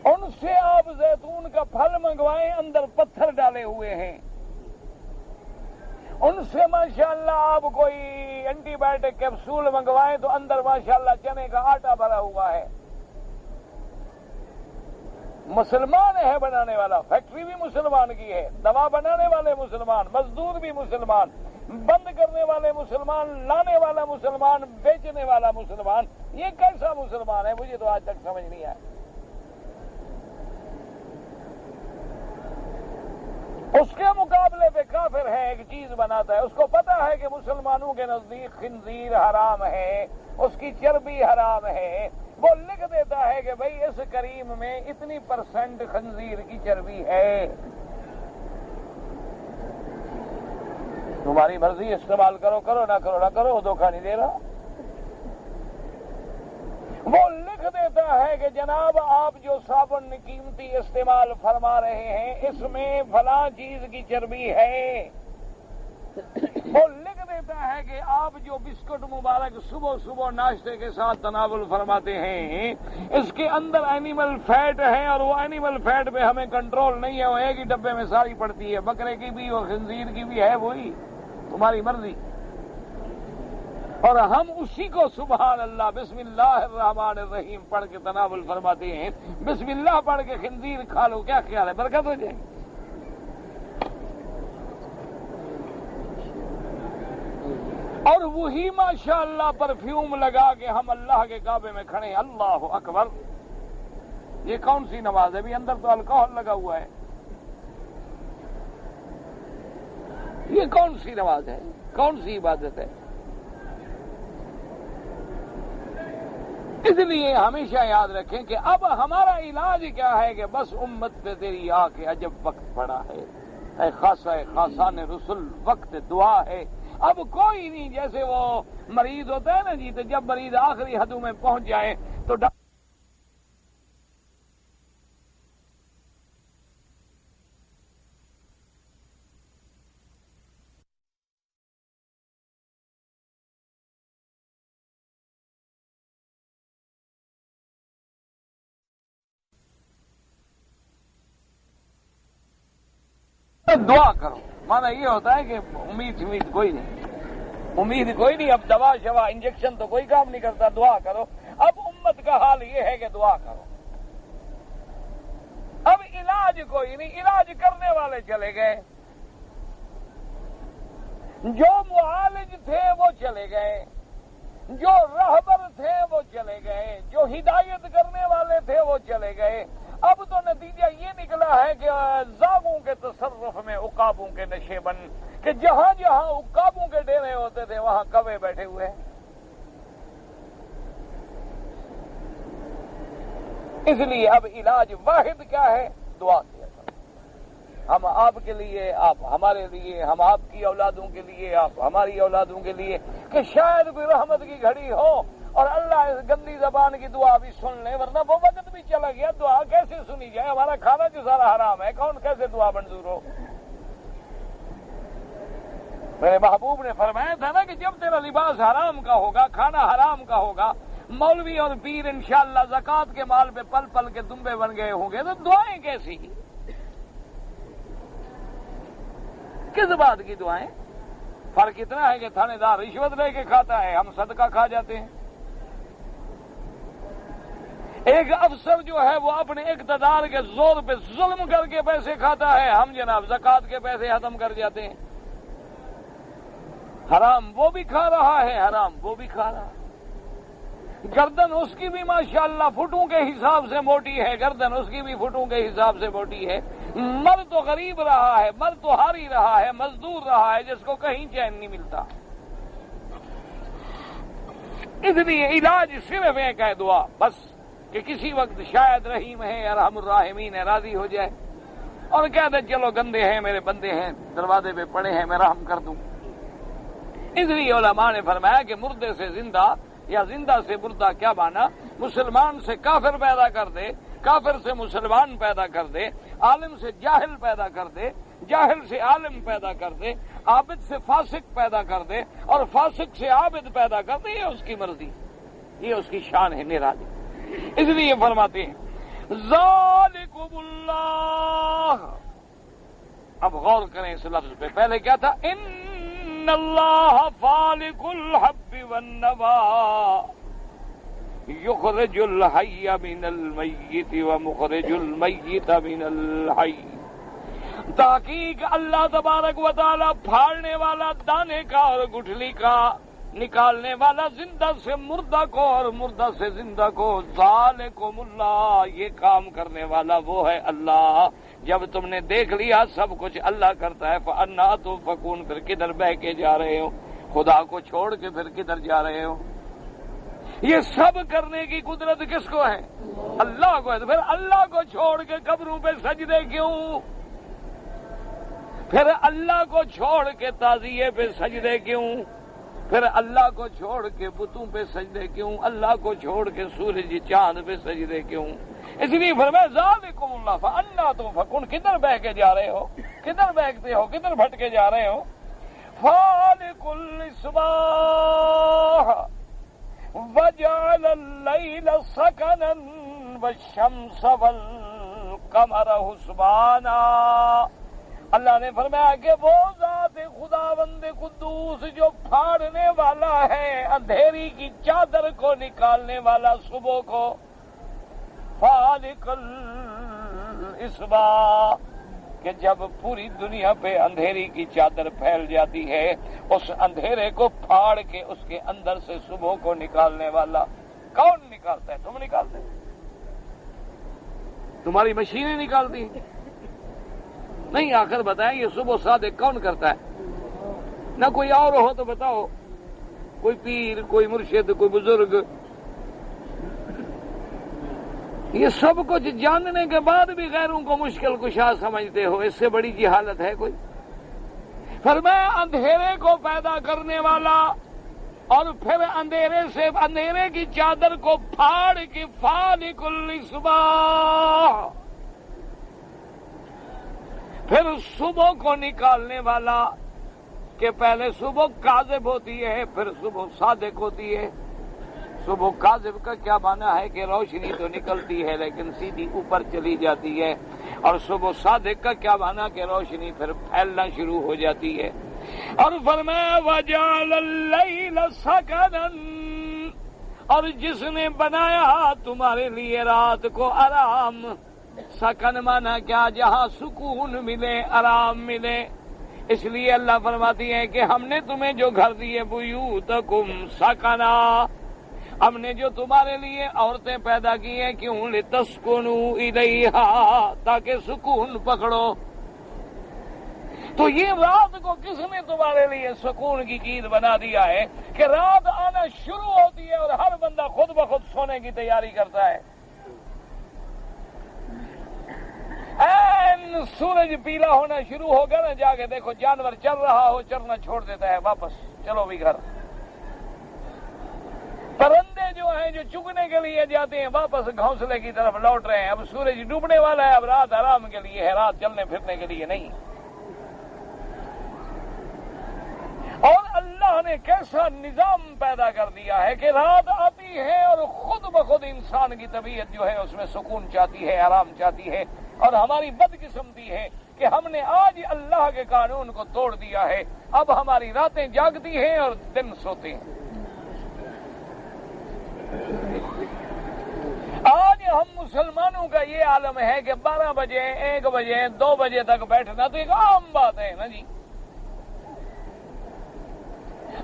ان سے آپ زیتون کا پھل منگوائیں، اندر پتھر ڈالے ہوئے ہیں. ان سے ماشاءاللہ آپ کوئی اینٹی بایوٹک کیپسول منگوائیں تو اندر ماشاءاللہ چنے کا آٹا بھرا ہوا ہے. مسلمان ہے بنانے والا، فیکٹری بھی مسلمان کی ہے، دوا بنانے والے مسلمان، مزدور بھی مسلمان، بند کرنے والے مسلمان، لانے والا مسلمان، بیچنے والا مسلمان. یہ کیسا مسلمان ہے؟ مجھے تو آج تک سمجھ نہیں آیا. اس کے مقابلے پہ کافر ہے، ایک چیز بناتا ہے، اس کو پتا ہے کہ مسلمانوں کے نزدیک خنزیر حرام ہے، اس کی چربی حرام ہے. وہ لکھ دیتا ہے کہ بھئی اس کریم میں اتنی % خنزیر کی چربی ہے، تمہاری مرضی، استعمال کرو کرو، نہ کرو نہ کرو، وہ دھوکہ نہیں دے رہا. وہ لکھ دیتا ہے کہ جناب آپ جو صابن قیمتی استعمال فرما رہے ہیں اس میں فلاں چیز کی چربی ہے. وہ لکھ دیتا ہے کہ آپ جو بسکٹ مبارک صبح صبح ناشتے کے ساتھ تناول فرماتے ہیں اس کے اندر اینیمل فیٹ ہے، اور وہ اینیمل فیٹ پہ ہمیں کنٹرول نہیں ہے، وہ ایک ہی ڈبے میں ساری پڑتی ہے، بکرے کی بھی اور خنزیر کی بھی ہے، وہی تمہاری مرضی. اور ہم اسی کو سبحان اللہ بسم اللہ الرحمن الرحیم پڑھ کے تناول فرماتے ہیں. بسم اللہ پڑھ کے خنزیر کھا لو، کیا خیال ہے؟ برکت ہو جائے گی. اور وہی ماشاءاللہ پرفیوم لگا کے ہم اللہ کے کعبے میں کھڑے ہیں. اللہ اکبر. یہ کون سی نماز ہے؟ بھی اندر تو الکوہل لگا ہوا ہے. یہ کون سی نماز ہے؟ کون سی عبادت ہے؟ اس لیے ہمیشہ یاد رکھیں کہ اب ہمارا علاج کیا ہے کہ بس امت پہ تیری آ کے عجب وقت پڑا ہے، اے خاصان رسل، وقت دعا ہے. اب کوئی نہیں، جیسے وہ مریض ہوتا ہے نا جی، تو جب مریض آخری حدوں میں پہنچ جائے تو تو دعا کرو. مانا یہ ہوتا ہے کہ امید کوئی نہیں، امید کوئی نہیں. اب دوا شوا انجیکشن تو کوئی کام نہیں کرتا. دعا کرو. اب امت کا حال یہ ہے کہ دعا کرو. اب علاج کوئی نہیں، علاج کرنے والے چلے گئے، جو معالج تھے وہ چلے گئے، جو رہبر تھے وہ چلے گئے، جو ہدایت کرنے والے تھے وہ چلے گئے. اب تو نتیجہ یہ نکلا ہے کہ زاغوں کے تصرف میں عقابوں کے نشے بن، کہ جہاں جہاں عقابوں کے ڈیرے ہوتے تھے وہاں کوے بیٹھے ہوئے ہیں. اس لیے اب علاج واحد کیا ہے؟ دعا کیا کرو. ہم آپ کے لیے، آپ ہمارے لیے، ہم آپ کی اولادوں کے لیے، آپ ہماری اولادوں کے لیے، کہ شاید کوئی رحمت کی گھڑی ہو اور اللہ اس گندی زبان کی دعا بھی سن لے، ورنہ وہ وقت بھی چلا گیا. دعا کیسے سنی جائے؟ ہمارا کھانا جو سارا حرام ہے، کون کیسے دعا منظور ہو؟ میرے محبوب نے فرمایا تھا نا کہ جب تیرا لباس حرام کا ہوگا، کھانا حرام کا ہوگا، مولوی اور پیر انشاءاللہ زکوٰۃ کے مال پہ پل پل کے دمبے بن گئے ہوں گے، تو دعائیں کیسی؟ کس بات کی دعائیں؟ فرق اتنا ہے کہ تھانے دار رشوت لے کے کھاتا ہے، ہم صدقہ کھا جاتے ہیں. ایک افسر جو ہے وہ اپنے اقتدار کے زور پہ ظلم کر کے پیسے کھاتا ہے، ہم جناب زکوٰۃ کے پیسے ختم کر جاتے ہیں. حرام وہ بھی کھا رہا ہے، حرام وہ بھی کھا رہا ہے. گردن اس کی بھی ماشاءاللہ فٹوں کے حساب سے موٹی ہے، گردن اس کی بھی فٹوں کے حساب سے موٹی ہے. مرد تو غریب رہا ہے، مرد تو ہاری رہا ہے، مزدور رہا ہے، جس کو کہیں چین نہیں ملتا. اس لیے علاج صرف ایک ہے، دعا بس، کہ کسی وقت شاید رحیم ہے، ارحم الراحمین ہے، راضی ہو جائے اور کہہ دے چلو گندے ہیں میرے بندے ہیں، دروازے پہ پڑے ہیں، میں رحم کر دوں. اس لیے علماء نے فرمایا کہ مردے سے زندہ یا زندہ سے مردہ کیا مانا؟ مسلمان سے کافر پیدا کر دے، کافر سے مسلمان پیدا کر دے، عالم سے جاہل پیدا کر دے، جاہل سے عالم پیدا کر دے، عابد سے فاسق پیدا کر دے اور فاسق سے عابد پیدا کر دے. یہ اس کی مرضی، یہ اس کی شان ہے نرالی. اس لیے فرماتے ہیں ذالکم اللہ. اب غور کریں اس لفظ پہ. پہلے کیا تھا؟ ان اللہ فالق الحب والنوا یخرج الحی من المیت ومخرج المیت من الحی. تحقیق اللہ تبارک و تعالی پھاڑنے والا دانے کا اور گٹھلی کا، نکالنے والا زندہ سے مردہ کو اور مردہ سے زندہ کو. ذالکم اللہ، یہ کام کرنے والا وہ ہے اللہ. جب تم نے دیکھ لیا سب کچھ اللہ کرتا ہے، فَأَنَّا تُؤْفَكُونَ، پھر کدھر بہ کے جا رہے ہو؟ خدا کو چھوڑ کے پھر کدھر جا رہے ہو؟ یہ سب کرنے کی قدرت کس کو ہے؟ اللہ کو ہے. تو پھر اللہ کو چھوڑ کے قبروں پہ سجدے کیوں؟ پھر اللہ کو چھوڑ کے تعزیے پہ سجدے کیوں؟ پھر اللہ کو چھوڑ کے بتوں پہ سجدے کیوں؟ اللہ کو چھوڑ کے سورج چاند پہ سجدے کیوں؟ اس لیے فرمایا ذالکم اللہ فأنا تؤفکون. کدھر بہ کے جا رہے ہو؟ کدھر بہتے ہو؟ کدھر بھٹکے جا رہے ہو؟ فالق الإصباح وجعل الليل سكنا والشمس والقمر حسبانا. اللہ نے فرمایا کہ وہ ذات خداوند قدوس جو پھاڑنے والا ہے اندھیری کی چادر کو، نکالنے والا صبح کو. فالق الإصباح، کہ جب پوری دنیا پہ اندھیری کی چادر پھیل جاتی ہے، اس اندھیرے کو پھاڑ کے اس کے اندر سے صبح کو نکالنے والا کون نکالتا ہے؟ تم نکالتے ہو؟ تمہاری مشینیں نکالتی ہیں؟ نہیں. آخر بتائیں یہ صبح صادق کون کرتا ہے؟ نہ کوئی اور ہو تو بتاؤ، کوئی پیر، کوئی مرشد، کوئی بزرگ. یہ سب کچھ جاننے کے بعد بھی غیروں کو مشکل کشا سمجھتے ہو، اس سے بڑی جہالت ہے کوئی؟ فرمایا اندھیرے کو پیدا کرنے والا اور پھر اندھیرے سے اندھیرے کی چادر کو پھاڑ کے فالق الإصباح، پھر صبح کو نکالنے والا، کہ پہلے صبح کاذب ہوتی ہے پھر صبح صادق ہوتی ہے. صبح کاذب کا کیا معنی ہے؟ کہ روشنی تو نکلتی ہے لیکن سیدھی اوپر چلی جاتی ہے. اور صبح صادق کا کیا معنی کہ روشنی پھر پھیلنا شروع ہو جاتی ہے. اور فرمایا وَجَعَلَ اللَّيْلَ سَكَنًا، اور جس نے بنایا تمہارے لیے رات کو آرام. سکن مانا کیا؟ جہاں سکون ملے، آرام ملے. اس لیے اللہ فرماتی ہے کہ ہم نے تمہیں جو گھر دیے بیوتکم سکنا، ہم نے جو تمہارے لیے عورتیں پیدا کی ہیں، کیوں؟ لتسکنوا الیہا، تاکہ سکون پکڑو. تو یہ رات کو کس نے تمہارے لیے سکون کی چیز بنا دیا ہے کہ رات آنا شروع ہوتی ہے اور ہر بندہ خود بخود سونے کی تیاری کرتا ہے. این سورج پیلا ہونا شروع ہوگا نا، جا کے دیکھو جانور چل رہا ہو، چرنا چھوڑ دیتا ہے، واپس چلو بھی گھر. پرندے جو ہیں جو چگنے کے لیے جاتے ہیں واپس گھونسلے کی طرف لوٹ رہے ہیں. اب سورج ڈوبنے والا ہے، اب رات آرام کے لیے ہے، رات چلنے پھرنے کے لیے نہیں. اور اللہ نے کیسا نظام پیدا کر دیا ہے کہ رات آتی ہے اور خود بخود انسان کی طبیعت جو ہے اس میں سکون چاہتی ہے، آرام چاہتی ہے. اور ہماری بدقسمتی ہے کہ ہم نے آج اللہ کے قانون کو توڑ دیا ہے. اب ہماری راتیں جاگتی ہیں اور دن سوتے ہیں. آج ہم مسلمانوں کا یہ عالم ہے کہ 12 بجے 1 بجے 2 بجے تک بیٹھنا تو ایک عام بات ہے نا جی.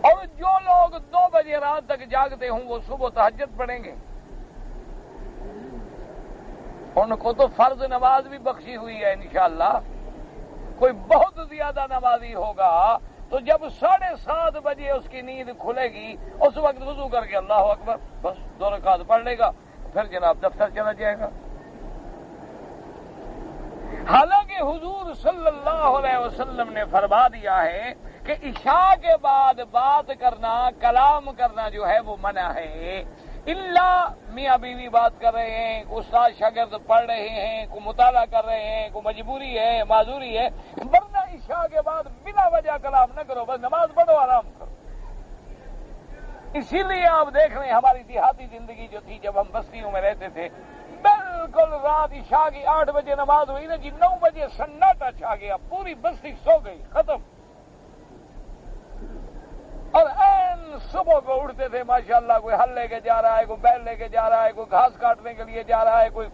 اور جو لوگ 2 بجے رات تک جاگتے ہوں وہ صبح تہجد پڑھیں گے. ان کو تو فرض نماز بھی بخشی ہوئی ہے انشاءاللہ. کوئی بہت زیادہ نمازی ہوگا تو جب 7:30 بجے اس کی نیند کھلے گی اس وقت وضو کر کے اللہ اکبر بس 2 رکعت پڑھ لے گا، پھر جناب دفتر چلا جائے گا. حالانکہ حضور صلی اللہ علیہ وسلم نے فرما دیا ہے کہ عشاء کے بعد بات کرنا، کلام کرنا جو ہے وہ منع ہے. اللہ میاں بیوی بات کر رہے ہیں، استاد شاگرد پڑھ رہے ہیں، کوئی مطالعہ کر رہے ہیں، کوئی مجبوری ہے، معذوری ہے، ورنہ عشاء کے بعد بلا وجہ کلام نہ کرو، بس نماز پڑھو، آرام کرو. اسی لیے آپ دیکھ رہے ہیں ہماری دیہاتی زندگی جو تھی جب ہم بستیوں میں رہتے تھے، بالکل رات عشاء کی 8 بجے نماز ہوئی نا جی، 9 بجے سناٹا چھا گیا، پوری بستی سو گئی، ختم. اور این صبح کو اٹھتے تھے ماشاءاللہ، کوئی ہل لے کے جا رہا ہے، کوئی بیل لے کے جا رہا ہے، کوئی گھاس کاٹنے کے لیے جا رہا ہے، کوئی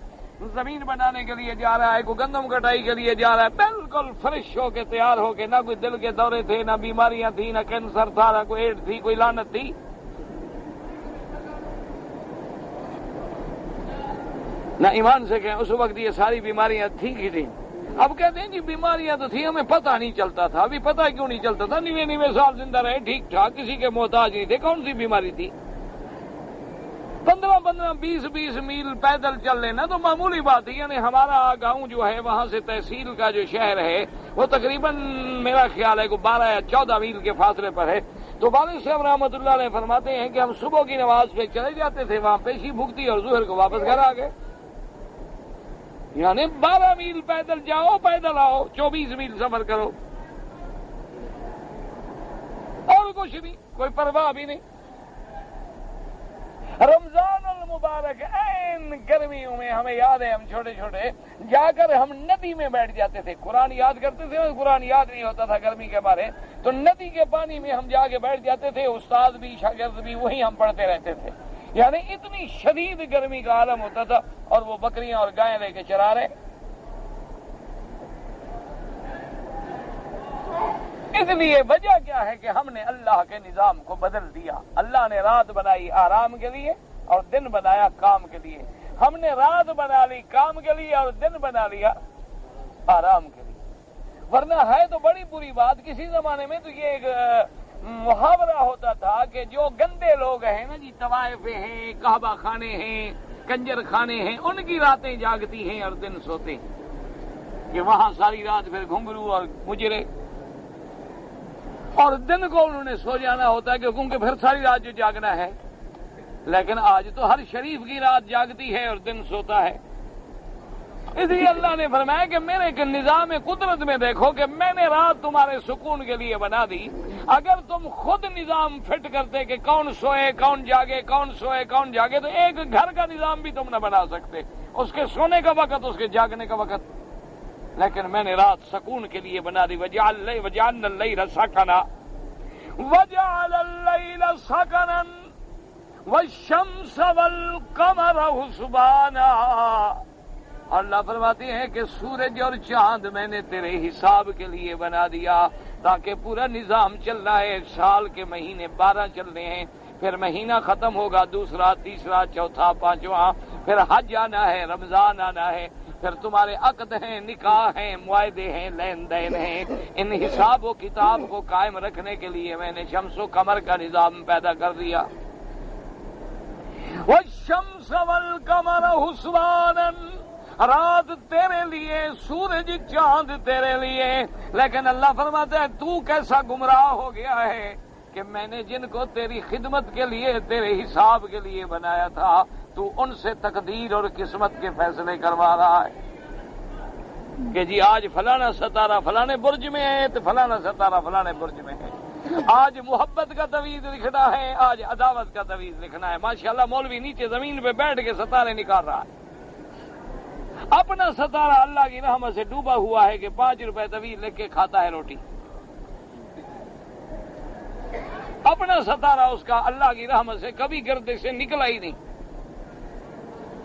زمین بنانے کے لیے جا رہا ہے، کوئی گندم کٹائی کے لیے جا رہا ہے، بالکل فریش ہو کے تیار ہو کے. نہ کوئی دل کے دورے تھے، نہ بیماریاں تھیں، نہ کینسر تھا، نہ کوئی ایڈ تھی، کوئی لعنت تھی. نہ ایمان سے کہیں اس وقت یہ ساری بیماریاں تھیں کی تھیں. اب کہتے ہیں جی بیماریاں تو تھیں، ہمیں پتہ نہیں چلتا تھا. ابھی پتہ کیوں نہیں چلتا تھا؟ 99 سال زندہ رہے ٹھیک ٹھاک، کسی کے محتاج نہیں تھے. کون سی بیماری تھی؟ 15 20 میل پیدل چل لینا تو معمولی بات ہے. یعنی ہمارا گاؤں جو ہے وہاں سے تحصیل کا جو شہر ہے وہ تقریباً میرا خیال ہے کہ 12 یا 14 میل کے فاصلے پر ہے. تو والد صاحب رحمۃ اللہ علیہ فرماتے ہیں کہ ہم صبح کی نماز پہ چلے جاتے تھے، وہاں پیشی بھگتی اور ظہر کو واپس گھر آ گئے. یعنی 12 میل پیدل جاؤ، پیدل آؤ، 24 میل سفر کرو، اور کچھ نہیں، کوئی پرواہ بھی نہیں. رمضان المبارک این گرمیوں میں ہمیں یاد ہے، ہم چھوٹے چھوٹے جا کر ہم ندی میں بیٹھ جاتے تھے، قرآن یاد کرتے تھے. قرآن یاد نہیں ہوتا تھا گرمی کے بارے، تو ندی کے پانی میں ہم جا کے بیٹھ جاتے تھے. استاد بھی شاگرد بھی وہیں ہم پڑھتے رہتے تھے. یعنی اتنی شدید گرمی کا عالم ہوتا تھا، اور وہ بکریاں اور گائیں لے کے چرا رہے. اس لیے وجہ کیا ہے کہ ہم نے اللہ کے نظام کو بدل دیا. اللہ نے رات بنائی آرام کے لیے اور دن بنایا کام کے لیے. ہم نے رات بنا لی کام کے لیے اور دن بنا لیا آرام کے لیے. ورنہ ہے تو بڑی بری بات. کسی زمانے میں تو یہ ایک محاورہ ہوتا تھا کہ جو گندے لوگ ہیں نا جی، طوائفیں ہیں، کعبہ خانے ہیں، کنجر خانے ہیں، ان کی راتیں جاگتی ہیں اور دن سوتے ہیں کہ وہاں ساری رات پھر گھنگرو اور مجرے، اور دن کو انہوں نے سو جانا ہوتا ہے کیونکہ پھر ساری رات جو جاگنا ہے. لیکن آج تو ہر شریف کی رات جاگتی ہے اور دن سوتا ہے. اس لیے اللہ نے فرمایا کہ میرے نظام قدرت میں دیکھو کہ میں نے رات تمہارے سکون کے لیے بنا دی. اگر تم خود نظام فٹ کرتے کہ کون سوئے کون جاگے، کون سوئے کون جاگے، تو ایک گھر کا نظام بھی تم نہ بنا سکتے. اس کے سونے کا وقت، اس کے جاگنے کا وقت. لیکن میں نے رات سکون کے لیے بنا دی. وجعلنا اللیل سکنا وجعل اللیل سکنا والشمس والقمر حسبانا. اللہ فرماتے ہیں کہ سورج اور چاند میں نے تیرے حساب کے لیے بنا دیا تاکہ پورا نظام چل رہا ہے. سال کے مہینے 12 چل رہے ہیں، پھر مہینہ ختم ہوگا، دوسرا، تیسرا، چوتھا، پانچواں، پھر حج آنا ہے، رمضان آنا ہے، پھر تمہارے عقد ہیں، نکاح ہیں، معاہدے ہیں، لین دین ہیں. ان حساب و کتاب کو قائم رکھنے کے لیے میں نے شمس و قمر کا نظام پیدا کر دیا. والشمس والقمر حسبانا، رات تیرے لیے، سورج چاند تیرے لیے. لیکن اللہ فرماتا ہے تو کیسا گمراہ ہو گیا ہے کہ میں نے جن کو تیری خدمت کے لیے، تیرے حساب کے لیے بنایا تھا، تو ان سے تقدیر اور قسمت کے فیصلے کروا رہا ہے کہ جی آج فلانا ستارہ فلانے برج میں ہے تو فلانا ستارہ فلانے برج میں ہے. آج محبت کا تویز لکھنا ہے، آج عداوت کا تویز لکھنا ہے. ماشاءاللہ مولوی نیچے زمین پہ بیٹھ کے ستارے نکال رہا ہے. اپنا ستارہ اللہ کی رحمت سے ڈوبا ہوا ہے کہ 5 روپے طویل لکھ کے کھاتا ہے روٹی. اپنا ستارہ اس کا اللہ کی رحمت سے کبھی گردے سے نکلا ہی نہیں.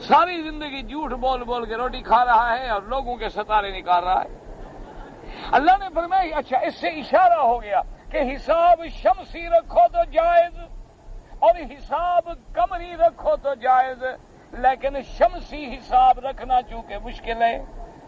ساری زندگی جھوٹ بول بول کے روٹی کھا رہا ہے اور لوگوں کے ستارے نکال رہا ہے. اللہ نے فرمایا اچھا اس سے اشارہ ہو گیا کہ حساب شمسی رکھو تو جائز اور حساب قمری رکھو تو جائز، لیکن شمسی حساب رکھنا چونکہ مشکل ہے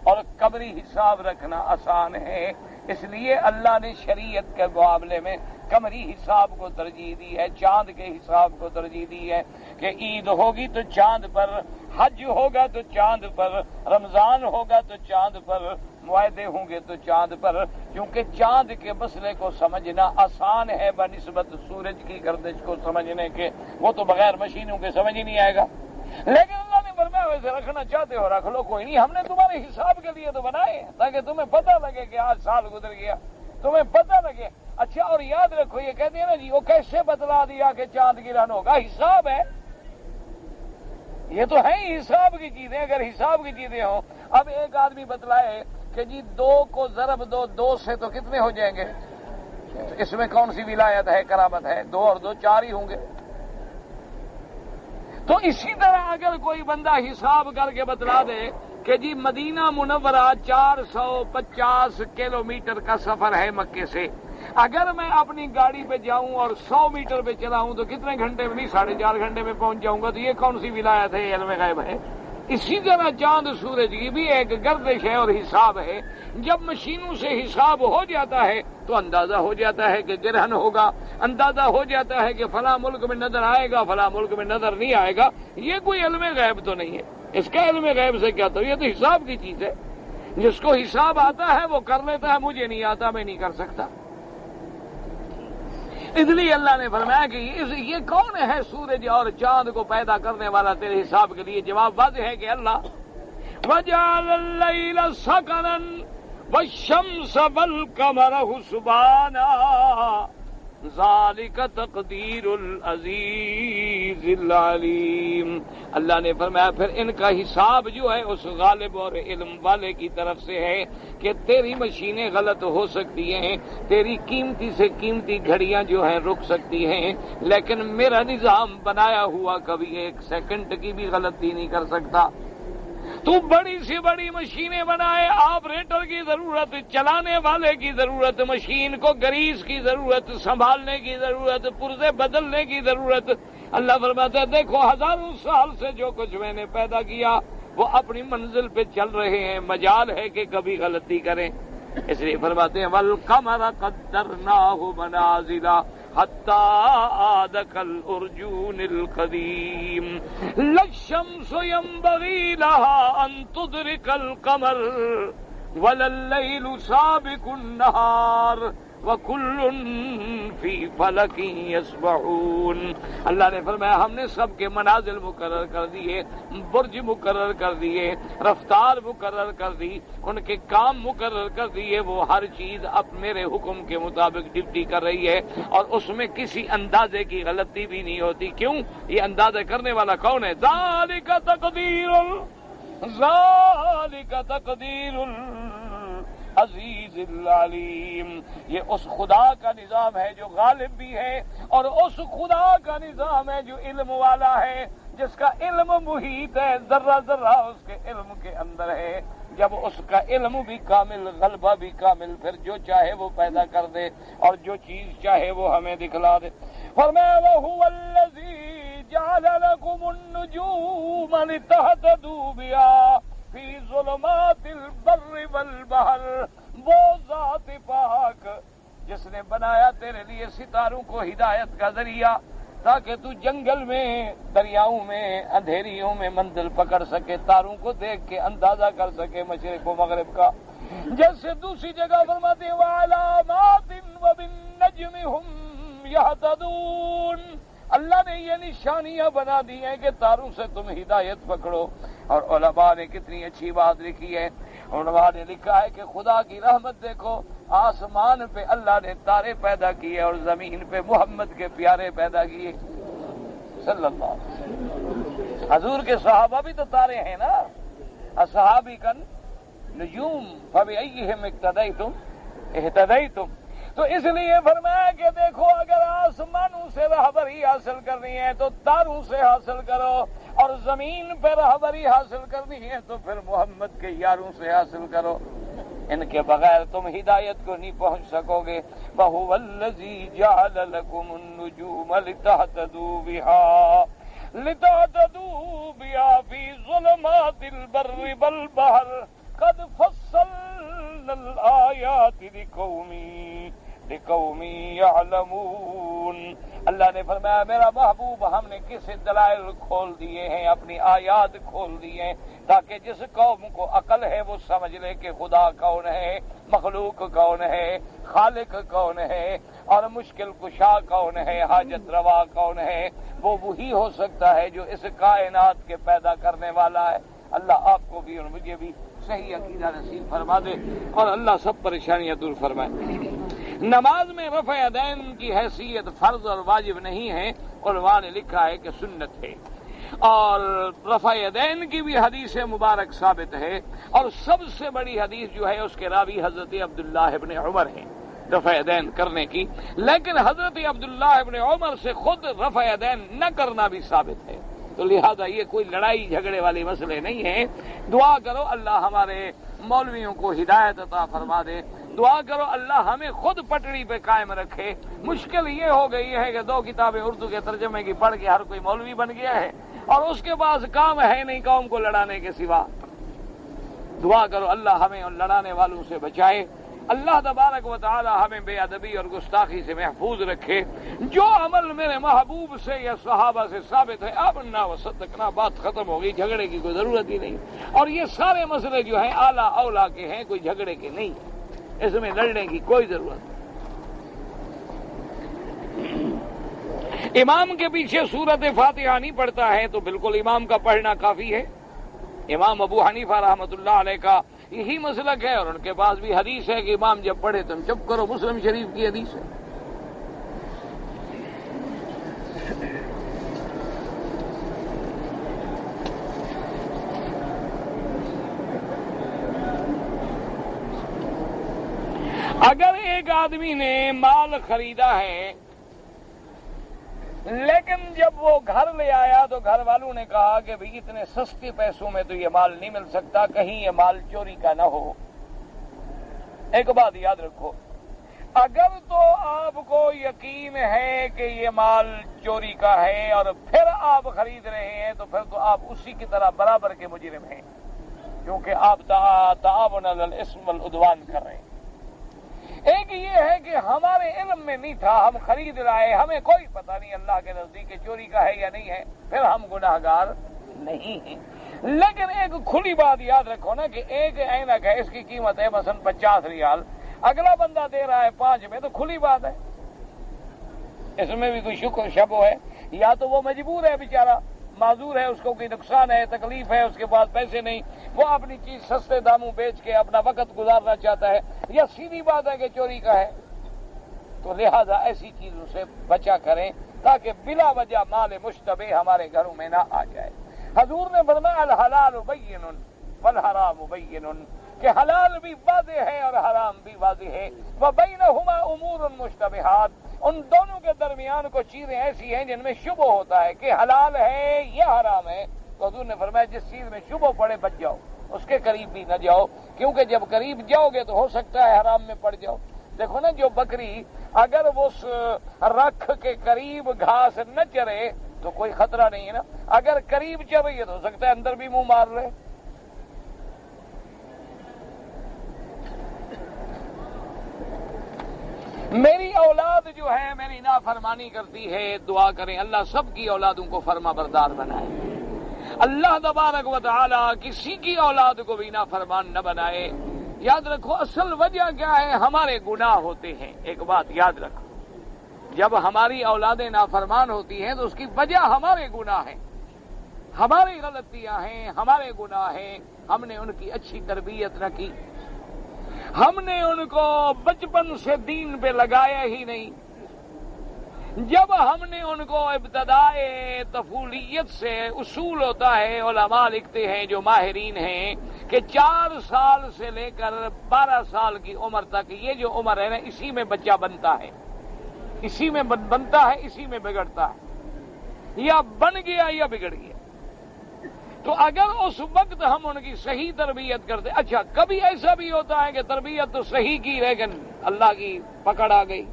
اور قمری حساب رکھنا آسان ہے، اس لیے اللہ نے شریعت کے معاملے میں قمری حساب کو ترجیح دی ہے، چاند کے حساب کو ترجیح دی ہے کہ عید ہوگی تو چاند پر، حج ہوگا تو چاند پر، رمضان ہوگا تو چاند پر، معاہدے ہوں گے تو چاند پر، کیونکہ چاند کے مسئلے کو سمجھنا آسان ہے بنسبت سورج کی گردش کو سمجھنے کے. وہ تو بغیر مشینوں کے سمجھ ہی نہیں آئے گا. لیکن اللہ نے فرمایا ویسے رکھنا چاہتے ہو رکھ لو، کوئی نہیں، ہم نے تمہارے حساب کے لیے تو بنائے تاکہ تمہیں پتہ لگے کہ آج سال گزر گیا، تمہیں پتہ لگے. اچھا اور یاد رکھو یہ کہتے ہیں نا جی وہ کیسے بتلا دیا کہ چاند گرہن ہوگا، حساب ہے. یہ تو ہے ہی حساب کی چیزیں. اگر حساب کی چیزیں ہوں، اب ایک آدمی بتلائے کہ جی 2 کو ضرب دو، 2 سے تو کتنے ہو جائیں گے، اس میں کون سی ولایت ہے، کرامت ہے؟ 2 اور 2 4 ہی ہوں گے. تو اسی طرح اگر کوئی بندہ حساب کر کے بتلا دے کہ جی مدینہ منورہ 450 کلومیٹر کا سفر ہے مکے سے، اگر میں اپنی گاڑی پہ جاؤں اور 100 میٹر پہ چلاؤں تو کتنے گھنٹے میں؟ نہیں 4.5 گھنٹے میں پہنچ جاؤں گا. تو یہ کون سی ولایت ہے، علم غیب ہے؟ اسی طرح چاند سورج کی بھی ایک گردش ہے اور حساب ہے. جب مشینوں سے حساب ہو جاتا ہے تو اندازہ ہو جاتا ہے کہ گرہن ہوگا، اندازہ ہو جاتا ہے کہ فلاں ملک میں نظر آئے گا، فلاں ملک میں نظر نہیں آئے گا. یہ کوئی علم غیب تو نہیں ہے. اس کا علم غیب سے کیا؟ تو یہ تو حساب کی چیز ہے. جس کو حساب آتا ہے وہ کر لیتا ہے، مجھے نہیں آتا، میں نہیں کر سکتا. اس لیے اللہ نے فرمایا کہ یہ کون ہے سورج اور چاند کو پیدا کرنے والا تیرے حساب کے لیے؟ جواب واضح ہے کہ اللہ. وَجَعَلَ اللَّيْلَ سَكَنًا وَالشَّمْسَ وَالْقَمَرَ حُسْبَانًا ذَلِكَ تَقْدِيرُ الْعَزِيزِ الْعَلِيمِ. اللہ نے فرمایا پھر ان کا حساب جو ہے اس غالب اور علم والے کی طرف سے ہے کہ تیری مشینیں غلط ہو سکتی ہیں، تیری قیمتی سے قیمتی گھڑیاں جو ہیں رک سکتی ہیں، لیکن میرا نظام بنایا ہوا کبھی 1 سیکنڈ کی بھی غلطی نہیں کر سکتا. تو بڑی سے بڑی مشینیں بنائے، آپریٹر کی ضرورت، چلانے والے کی ضرورت، مشین کو گریس کی ضرورت، سنبھالنے کی ضرورت، پرزے بدلنے کی ضرورت. اللہ فرماتا ہے دیکھو 1000 سال سے جو کچھ میں نے پیدا کیا وہ اپنی منزل پہ چل رہے ہیں، مجال ہے کہ کبھی غلطی کریں. اس لیے فرماتے ہیں وَالْقَمَرَ قَدَّرْنَاهُ مَنَازِلَ حَتَّى عَادَ كَالْأُرْجُونِ الْقَدِيمِ لَا الشَّمْسُ يَنبَغِي لَهَا أَن تُدْرِكَ الْقَمَرَ وَلَا اللَّيْلُ سَابِقُ النَّهَارِ وَكُلٌّ فِي فَلَكٍ يَسْبَحُونَ. اللہ نے فرمایا ہم نے سب کے منازل مقرر کر دیے، برج مقرر کر دیے، رفتار مقرر کر دی، ان کے کام مقرر کر دیے. وہ ہر چیز اب میرے حکم کے مطابق ڈپٹی کر رہی ہے اور اس میں کسی اندازے کی غلطی بھی نہیں ہوتی. کیوں؟ یہ اندازہ کرنے والا کون ہے؟ ذَلِكَ تَقْدِيرُ العزیز العلیم. یہ اس خدا کا نظام ہے جو غالب بھی ہے، اور اس خدا کا نظام ہے جو علم والا ہے، جس کا علم محیط ہے، ذرہ ذرہ اس کے علم کے اندر ہے. جب اس کا علم بھی کامل، غلبہ بھی کامل، پھر جو چاہے وہ پیدا کر دے اور جو چیز چاہے وہ ہمیں دکھلا دے. فرمایا وَهُوَ الَّذِي جَعَلَ لَكُمُ النُّجُومَ لِتَهْتَدُوا بِهَا فِي ظُلُمَاتِ الْبَرِّ وَالْبَحْرِ. وہ ذات پاک جس نے بنایا تیرے لیے ستاروں کو ہدایت کا ذریعہ، تاکہ تو جنگل میں، دریاؤں میں، اندھیریوں میں منزل پکڑ سکے، تاروں کو دیکھ کے اندازہ کر سکے مشرق و مغرب کا. جیسے دوسری جگہ فرماتے ہیں وَعَلَامَاتٍ وَبِالنَّجْمِ هُمْ يَهْتَدُونَ. اللہ نے یہ نشانیاں بنا دی ہیں کہ تاروں سے تم ہدایت پکڑو. اور علماء نے کتنی اچھی بات لکھی ہے. علماء نے لکھا ہے کہ خدا کی رحمت دیکھو، آسمان پہ اللہ نے تارے پیدا کیے اور زمین پہ محمد کے پیارے پیدا کیے صلی اللہ علیہ وسلم. حضور کے صحابہ بھی تو تارے ہیں نا. اصحابی کن نجوم فبأیہم اقتدیتم اہتدیتم. تو اس لیے فرمایا کہ دیکھو اگر آسمانوں سے رہبری حاصل کرنی ہے تو تاروں سے حاصل کرو، اور زمین پہ رہبری حاصل کرنی ہے تو پھر محمد کے یاروں سے حاصل کرو. ان کے بغیر تم ہدایت کو نہیں پہنچ سکو گے. وَهُوَ الَّذِي جَعَلَ لَكُمُ النُّجُومَ لِتَهْتَدُوا بِهَا فِي ظُلُمَاتِ الْبَرِّ وَالْبَحْرِ قَدْ فَصَّلْنَا الْآيَاتِ لِقَوْمٍ يَعْلَمُونَ. اللہ نے فرمایا میرا محبوب ہم نے کس دلائل کھول دیے ہیں، اپنی آیات کھول دیے ہیں، تاکہ جس قوم کو عقل ہے وہ سمجھ لے کہ خدا کون ہے، مخلوق کون ہے، خالق کون ہے، اور مشکل کشا کون ہے، حاجت روا کون ہے. وہ وہی ہو سکتا ہے جو اس کائنات کے پیدا کرنے والا ہے. اللہ آپ کو بھی اور مجھے بھی صحیح عقیدہ نصیب فرما دے، اور اللہ سب پریشانیاں دور فرمائے. نماز میں رفع یدین کی حیثیت فرض اور واجب نہیں ہے. علماء نے لکھا ہے کہ سنت ہے، اور رفع یدین کی بھی حدیث مبارک ثابت ہے، اور سب سے بڑی حدیث جو ہے اس کے راوی حضرت عبداللہ ابن عمر ہیں رفع یدین کرنے کی. لیکن حضرت عبداللہ ابن عمر سے خود رفع یدین نہ کرنا بھی ثابت ہے. تو لہذا یہ کوئی لڑائی جھگڑے والی مسئلے نہیں ہیں. دعا کرو اللہ ہمارے مولویوں کو ہدایت عطا فرما دے. دعا کرو اللہ ہمیں خود پٹڑی پہ قائم رکھے. مشکل یہ ہو گئی ہے کہ 2 کتابیں اردو کے ترجمے کی پڑھ کے ہر کوئی مولوی بن گیا ہے، اور اس کے پاس کام ہے نہیں قوم کو لڑانے کے سوا. دعا کرو اللہ ہمیں ان لڑانے والوں سے بچائے. اللہ تبارک و تعالی ہمیں بے ادبی اور گستاخی سے محفوظ رکھے. جو عمل میرے محبوب سے یا صحابہ سے ثابت ہے آمنا و صدقنا، بات ختم ہو گئی، جھگڑے کی کوئی ضرورت ہی نہیں. اور یہ سارے مسئلے جو ہیں اعلیٰ اولا کے ہیں، کوئی جھگڑے کے نہیں، اس میں لڑنے کی کوئی ضرورت نہیں. امام کے پیچھے سورت فاتحہ نہیں پڑھتا ہے تو بالکل امام کا پڑھنا کافی ہے. امام ابو حنیفہ رحمۃ اللہ علیہ کا یہی مسلک ہے، اور ان کے پاس بھی حدیث ہے کہ امام جب پڑھے تم چپ کرو. مسلم شریف کی حدیث ہے. اگر ایک آدمی نے مال خریدا ہے لیکن جب وہ گھر لے آیا تو گھر والوں نے کہا کہ بھئی اتنے سستے پیسوں میں تو یہ مال نہیں مل سکتا، کہیں یہ مال چوری کا نہ ہو. ایک بات یاد رکھو، اگر تو آپ کو یقین ہے کہ یہ مال چوری کا ہے اور پھر آپ خرید رہے ہیں تو پھر تو آپ اسی کی طرح برابر کے مجرم ہیں، کیونکہ آپ تعاون علی الاثم والعدوان کر رہے ہیں. ایک یہ ہے کہ ہمارے علم میں نہیں تھا، ہم خرید لائے، ہمیں کوئی پتہ نہیں اللہ کے نزدیک چوری کا ہے یا نہیں ہے، پھر ہم گناہگار نہیں ہیں. لیکن ایک کھلی بات یاد رکھو نا کہ ایک اینک ہے، اس کی قیمت ہے مثلا 50 ریال، اگلا بندہ دے رہا ہے 5 میں، تو کھلی بات ہے، اس میں بھی کوئی شک و شبہ ہے. یا تو وہ مجبور ہے بیچارہ، معذور ہے، اس کو کوئی نقصان ہے، تکلیف ہے، اس کے پاس پیسے نہیں، وہ اپنی چیز سستے داموں بیچ کے اپنا وقت گزارنا چاہتا ہے، یا سیدھی بات ہے کہ چوری کا ہے. تو لہذا ایسی چیزوں سے بچا کریں تاکہ بلا وجہ مال مشتبہ ہمارے گھروں میں نہ آ جائے. حضور نے فرمایا الحلال بین فالحرام بین، کہ حلال بھی واضح ہے اور حرام بھی واضح ہے، وبینہما امور مشتبہات، ان دونوں کے درمیان کو چیزیں ایسی ہیں جن میں شبہ ہوتا ہے کہ حلال ہے یا حرام ہے، تو حضور نے فرمایا جس چیز میں شبہ پڑے بچ جاؤ، اس کے قریب بھی نہ جاؤ، کیونکہ جب قریب جاؤ گے تو ہو سکتا ہے حرام میں پڑ جاؤ۔ دیکھو نا، جو بکری اگر وہ اس رکھ کے قریب گھاس نہ چرے تو کوئی خطرہ نہیں ہے نا، اگر قریب چر رہی ہے تو ہو سکتا ہے اندر بھی منہ مار لے۔ میری اولاد جو ہے میری نافرمانی کرتی ہے، دعا کریں اللہ سب کی اولادوں کو فرما بردار بنائے، اللہ تبارک و تعالی کسی کی اولاد کو بھی نافرمان نہ بنائے۔ یاد رکھو اصل وجہ کیا ہے، ہمارے گناہ ہوتے ہیں۔ ایک بات یاد رکھو، جب ہماری اولادیں نافرمان ہوتی ہیں تو اس کی وجہ ہمارے گناہ ہیں، ہماری غلطیاں ہیں، ہمارے گناہ ہیں، ہم نے ان کی اچھی تربیت نہ کی، ہم نے ان کو بچپن سے دین پہ لگایا ہی نہیں، جب ہم نے ان کو ابتدائے طفولیت سے، اصول ہوتا ہے علماء لکھتے ہیں جو ماہرین ہیں کہ 4 سال سے لے کر 12 سال کی عمر تک یہ جو عمر ہے نا، اسی میں بچہ بنتا ہے، اسی میں بنتا ہے، اسی میں بگڑتا ہے، یا بن گیا یا بگڑ گیا۔ تو اگر اس وقت ہم ان کی صحیح تربیت کرتے، اچھا کبھی ایسا بھی ہوتا ہے کہ تربیت تو صحیح کی لیکن اللہ کی پکڑ آ گئی،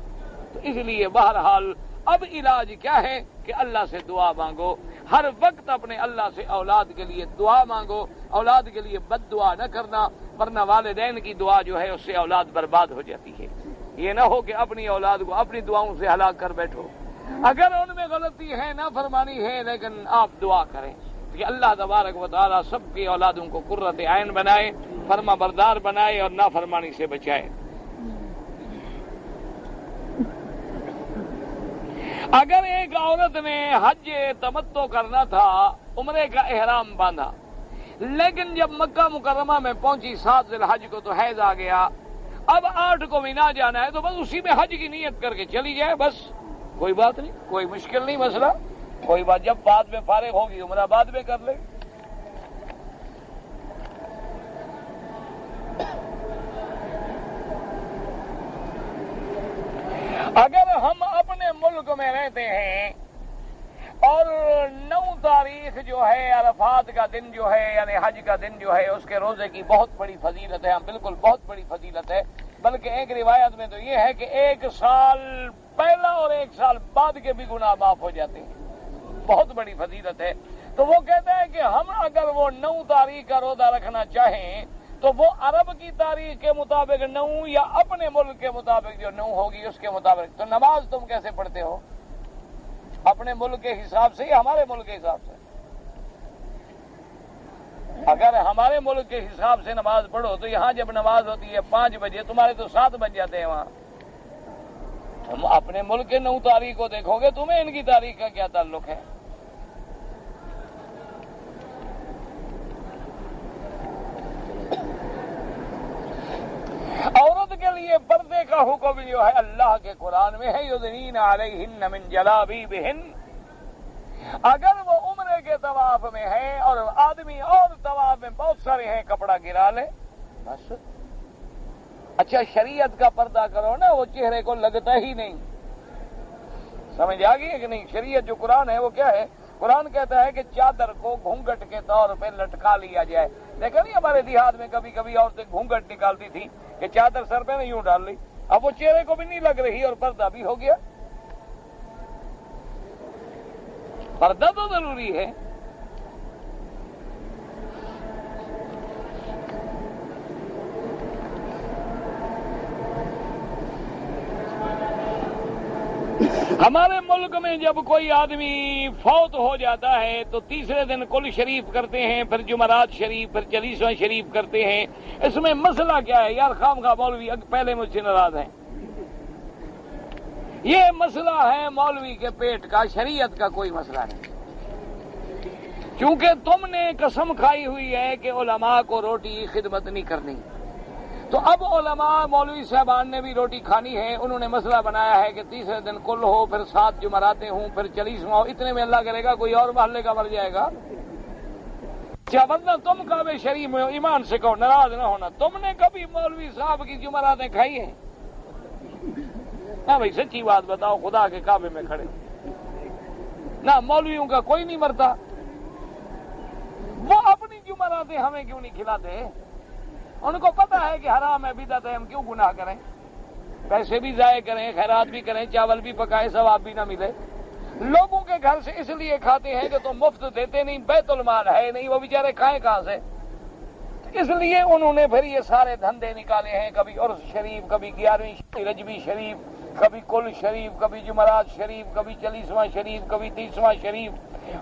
تو اس لیے بہرحال اب علاج کیا ہے کہ اللہ سے دعا مانگو، ہر وقت اپنے اللہ سے اولاد کے لیے دعا مانگو، اولاد کے لیے بد دعا نہ کرنا، ورنہ والدین کی دعا جو ہے اس سے اولاد برباد ہو جاتی ہے۔ یہ نہ ہو کہ اپنی اولاد کو اپنی دعاؤں سے ہلاک کر بیٹھو، اگر ان میں غلطی ہے، نافرمانی ہے، لیکن آپ دعا کریں کہ اللہ تبارک و تعالی سب کی اولادوں کو قرۃ عین بنائے، فرما بردار بنائے اور نافرمانی سے بچائے۔ اگر ایک عورت نے حج تمتع کرنا تھا، عمرے کا احرام باندھا، لیکن جب مکہ مکرمہ میں پہنچی 7 ذی الحج کو تو حیض آ گیا، اب 8 کو مینا جانا ہے، تو بس اسی میں حج کی نیت کر کے چلی جائے، بس کوئی بات نہیں، کوئی مشکل نہیں مسئلہ، کوئی بات، جب بعد میں فارغ ہوگی عمرہ بعد میں کر لے۔ اگر ہم اپنے ملک میں رہتے ہیں اور 9 تاریخ جو ہے عرفات کا دن جو ہے یعنی حج کا دن جو ہے اس کے روزے کی بہت بڑی فضیلت ہے، بالکل بہت بڑی فضیلت ہے، بلکہ ایک روایت میں تو یہ ہے کہ 1 سال پہلا اور 1 سال بعد کے بھی گناہ معاف ہو جاتے ہیں، بہت بڑی فضیلت ہے۔ تو وہ کہتا ہے کہ ہم اگر وہ 9 تاریخ کا روزہ رکھنا چاہیں تو وہ عرب کی تاریخ کے مطابق 9 یا اپنے ملک کے مطابق جو 9 ہوگی اس کے مطابق۔ تو نماز تم کیسے پڑھتے ہو، اپنے ملک کے حساب سے یا ہمارے ملک کے حساب سے؟ اگر ہمارے ملک کے حساب سے نماز پڑھو تو یہاں جب نماز ہوتی ہے 5 بجے، تمہارے تو 7 بج جاتے ہیں وہاں۔ تم اپنے ملک کے 9 تاریخ کو دیکھو گے، تمہیں ان کی تاریخ کا کیا تعلق ہے؟ عورت کے لیے پردے کا حکم جو ہے اللہ کے قرآن میں ہے، یدنین علیہن من جلابیبہن، اگر وہ عمرے کے طواف میں ہے اور آدمی اور طواف میں بہت سارے ہیں، کپڑا گرا لے بس۔ اچھا شریعت کا پردہ کرو نا، وہ چہرے کو لگتا ہی نہیں، سمجھ آ گئی ہے کہ نہیں؟ شریعت جو قرآن ہے وہ کیا ہے؟ قرآن کہتا ہے کہ چادر کو گھونگھٹ کے طور پہ لٹکا لیا جائے۔ دیکھا نہیں ہمارے دیہات میں کبھی کبھی عورتیں گھونگھٹ نکالتی تھی کہ چادر سر پہ نہیں یوں ڈال لی، اب وہ چہرے کو بھی نہیں لگ رہی اور پردہ بھی ہو گیا۔ پردہ تو ضروری ہے۔ ہمارے ملک میں جب کوئی آدمی فوت ہو جاتا ہے تو تیسرے دن کل شریف کرتے ہیں، پھر جمعرات شریف، پھر چالیسواں شریف کرتے ہیں۔ اس میں مسئلہ کیا ہے یار؟ خام خواہ مولوی پہلے مجھ سے ناراض ہیں، یہ مسئلہ ہے مولوی کے پیٹ کا، شریعت کا کوئی مسئلہ نہیں، کیونکہ تم نے قسم کھائی ہوئی ہے کہ علماء کو روٹی خدمت نہیں کرنی، تو اب علماء مولوی صاحبان نے بھی روٹی کھانی ہے، انہوں نے مسئلہ بنایا ہے کہ تیسرے دن کل ہو، پھر 7 جمعراتیں ہوں، پھر 40واں ہو، اتنے میں اللہ کرے گا کوئی اور محلے کا مر جائے گا۔ کیا ورنہ تم کعبے شریف میں ایمان سے کہو، ناراض نہ ہونا، تم نے کبھی مولوی صاحب کی جمعراتیں کھائی ہیں؟ ہاں بھائی سچی بات بتاؤ، خدا کے کعبے میں کھڑے نہ مولویوں کا کوئی نہیں مرتا، وہ اپنی جمعراتیں ہمیں کیوں نہیں کھلاتے؟ ان کو پتا ہے کہ حرام ہے، بدعت ہے، ہم کیوں گناہ کریں؟ پیسے بھی ضائع کریں، خیرات بھی کریں، چاول بھی پکائیں، ثواب بھی نہ ملے۔ لوگوں کے گھر سے اس لیے کھاتے ہیں کہ تم مفت دیتے نہیں، بیت المال ہے نہیں، وہ بیچارے کھائیں کہاں سے؟ اس لیے انہوں نے پھر یہ سارے دھندے نکالے ہیں، کبھی عرس شریف، کبھی 11ویں رجبی شریف، کبھی کل شریف، کبھی جمعرات شریف، کبھی 40واں شریف، کبھی 30واں شریف،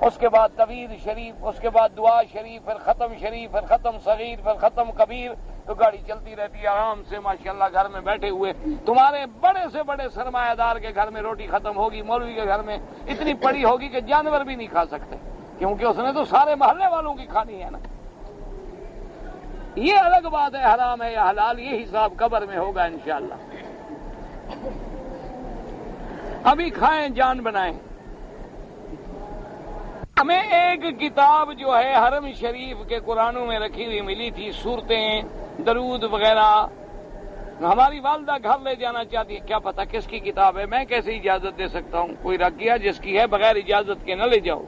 اس کے بعد طویل شریف، اس کے بعد دعا شریف، پھر ختم شریف، پھر ختم صغیر، پھر ختم کبیر۔ تو گاڑی چلتی رہتی ہے آرام سے ماشاءاللہ گھر میں بیٹھے ہوئے۔ تمہارے بڑے سے بڑے سرمایہ دار کے گھر میں روٹی ختم ہوگی، مولوی کے گھر میں اتنی پڑی ہوگی کہ جانور بھی نہیں کھا سکتے، کیونکہ اس نے تو سارے محلے والوں کی کھانی ہے نا۔ یہ الگ بات ہے حرام ہے یا حلال، یہ حساب قبر میں ہوگا انشاءاللہ۔ ابھی کھائیں جان بنائیں۔ ہمیں ایک کتاب جو ہے حرم شریف کے قرآنوں میں رکھی ہوئی ملی تھی، صورتیں، درود وغیرہ، ہماری والدہ گھر لے جانا چاہتی ہے، کیا پتہ کس کی کتاب ہے، میں کیسے اجازت دے سکتا ہوں؟ کوئی رکھ گیا جس کی ہے، بغیر اجازت کے نہ لے جاؤ۔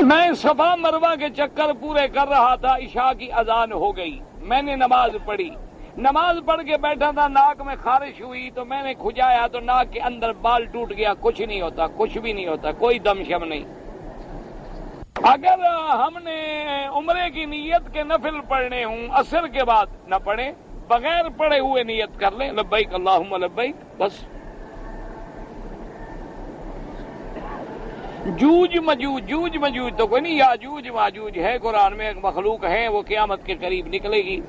میں صفا مروہ کے چکر پورے کر رہا تھا، عشاء کی اذان ہو گئی، میں نے نماز پڑھی، نماز پڑھ کے بیٹھا تھا، ناک میں خارش ہوئی تو میں نے کھجایا تو ناک کے اندر بال ٹوٹ گیا، کچھ نہیں ہوتا، کچھ بھی نہیں ہوتا، کوئی دم شم نہیں۔ اگر ہم نے عمرے کی نیت کے نفل پڑھنے ہوں عصر کے بعد نہ پڑھیں، بغیر پڑھے ہوئے نیت کر لیں، لبیک اللہم لبیک، بس۔ جوج مجوج تو کوئی نہیں، یاجوج ماجوج ہے، قرآن میں ایک مخلوق ہے، وہ قیامت کے قریب نکلے گی۔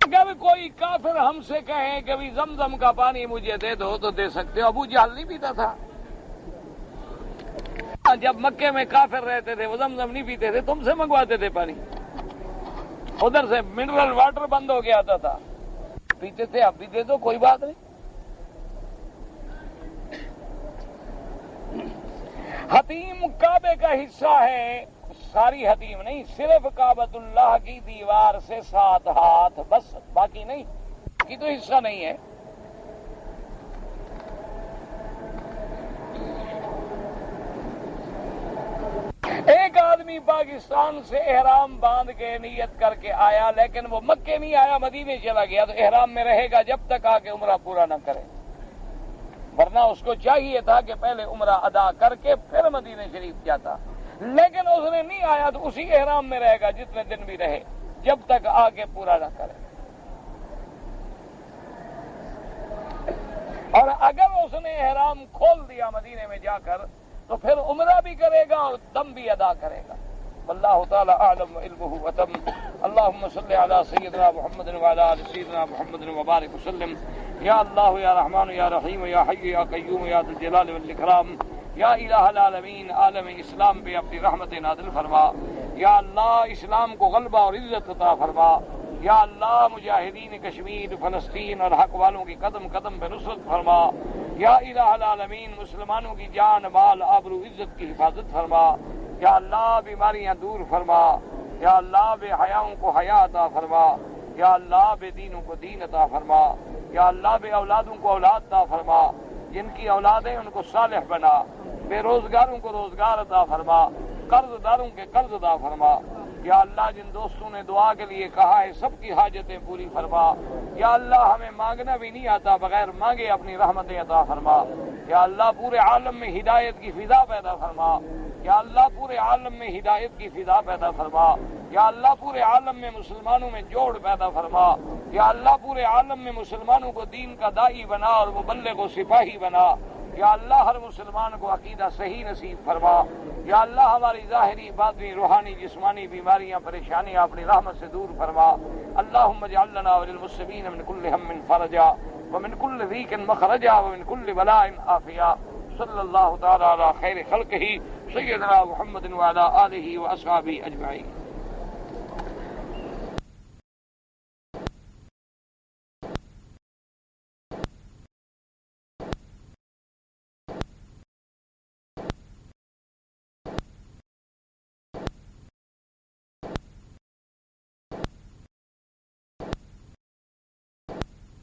اگر کوئی کافر ہم سے کہے کہ بھی زمزم کا پانی مجھے دے دو تو دے سکتے ہو، ابو جہل نہیں پیتا تھا؟ جب مکے میں کافر رہتے تھے وہ زمزم نہیں پیتے تھے، تم سے منگواتے تھے پانی، ادھر سے منرل واٹر بند ہو گیا تھا، پیتے تھے، اب بھی دے دو، کوئی بات نہیں۔ حتیم کعبے کا حصہ ہے، ساری حتیم نہیں، صرف کعبۃ اللہ کی دیوار سے 7 ہاتھ بس، باقی نہیں، باقی تو حصہ نہیں ہے۔ ایک آدمی پاکستان سے احرام باندھ کے نیت کر کے آیا، لیکن وہ مکے نہیں آیا، مدینے چلا گیا، تو احرام میں رہے گا جب تک آ کے عمرہ پورا نہ کرے، ورنہ اس کو چاہیے تھا کہ پہلے عمرہ ادا کر کے پھر مدینے شریف جاتا، لیکن اس نے نہیں آیا تو اسی احرام میں رہے گا جتنے دن بھی رہے، جب تک آ کے پورا نہ کرے۔ اور اگر اس نے احرام کھول دیا مدینے میں جا کر تو پھر عمرہ بھی کرے گا اور دم بھی ادا کرے گا۔ واللہ تعالی اعلم علمہ وتم۔ اللہم صلی علی سیدنا محمد وعلی آل سیدنا محمد وبارک وسلم۔ یا اللہ یا رحمان یا رحیم یا حی یا قیوم یا ذو الجلال والاکرام، یا الہ العالمین، عالم اسلام پہ اپنی رحمت نازل فرما۔ یا اللہ اسلام کو غلبہ اور عزت عطا فرما۔ یا اللہ مجاہدین کشمیر، فلسطین اور حق والوں کی قدم قدم پہ نصرت فرما۔ یا الہ العالمین مسلمانوں کی جان مال آبرو عزت کی حفاظت فرما۔ یا اللہ بیماریاں دور فرما۔ یا اللہ بے حیاؤں کو حیا عطا فرما۔ یا اللہ بے دینوں کو دین عطا فرما۔ یا اللہ بے اولادوں کو اولاد عطا فرما، جن کی اولادیں ان کو صالح بنا، بے روزگاروں کو روزگار عطا فرما، قرض داروں کے قرض عطا فرما۔ یا اللہ جن دوستوں نے دعا کے لیے کہا ہے سب کی حاجتیں پوری فرما۔ یا اللہ ہمیں مانگنا بھی نہیں آتا، بغیر مانگے اپنی رحمتیں عطا فرما۔ یا اللہ پورے عالم میں ہدایت کی فضا پیدا فرما۔ یا اللہ پورے عالم میں ہدایت کی فضا پیدا فرما۔ یا اللہ پورے عالم میں مسلمانوں میں جوڑ پیدا فرما۔ یا اللہ پورے عالم میں مسلمانوں کو دین کا داعی بنا اور مبلغ و سپاہی بنا۔ یا اللہ ہر مسلمان کو عقیدہ صحیح نصیب فرما۔ یا اللہ ہماری ظاہری باطنی روحانی جسمانی بیماریاں پریشانیاں اپنی رحمت سے دور فرما۔ اللہم اجعل لنا وللمسلمین من کل ہم فرجا ومن کل ضیق مخرجا ومن کل بلاء عافیہ۔ صلی اللہ تعالی علی خیر خلقہ سیدنا محمد وعلی آلہ واصحابہ اجمعین۔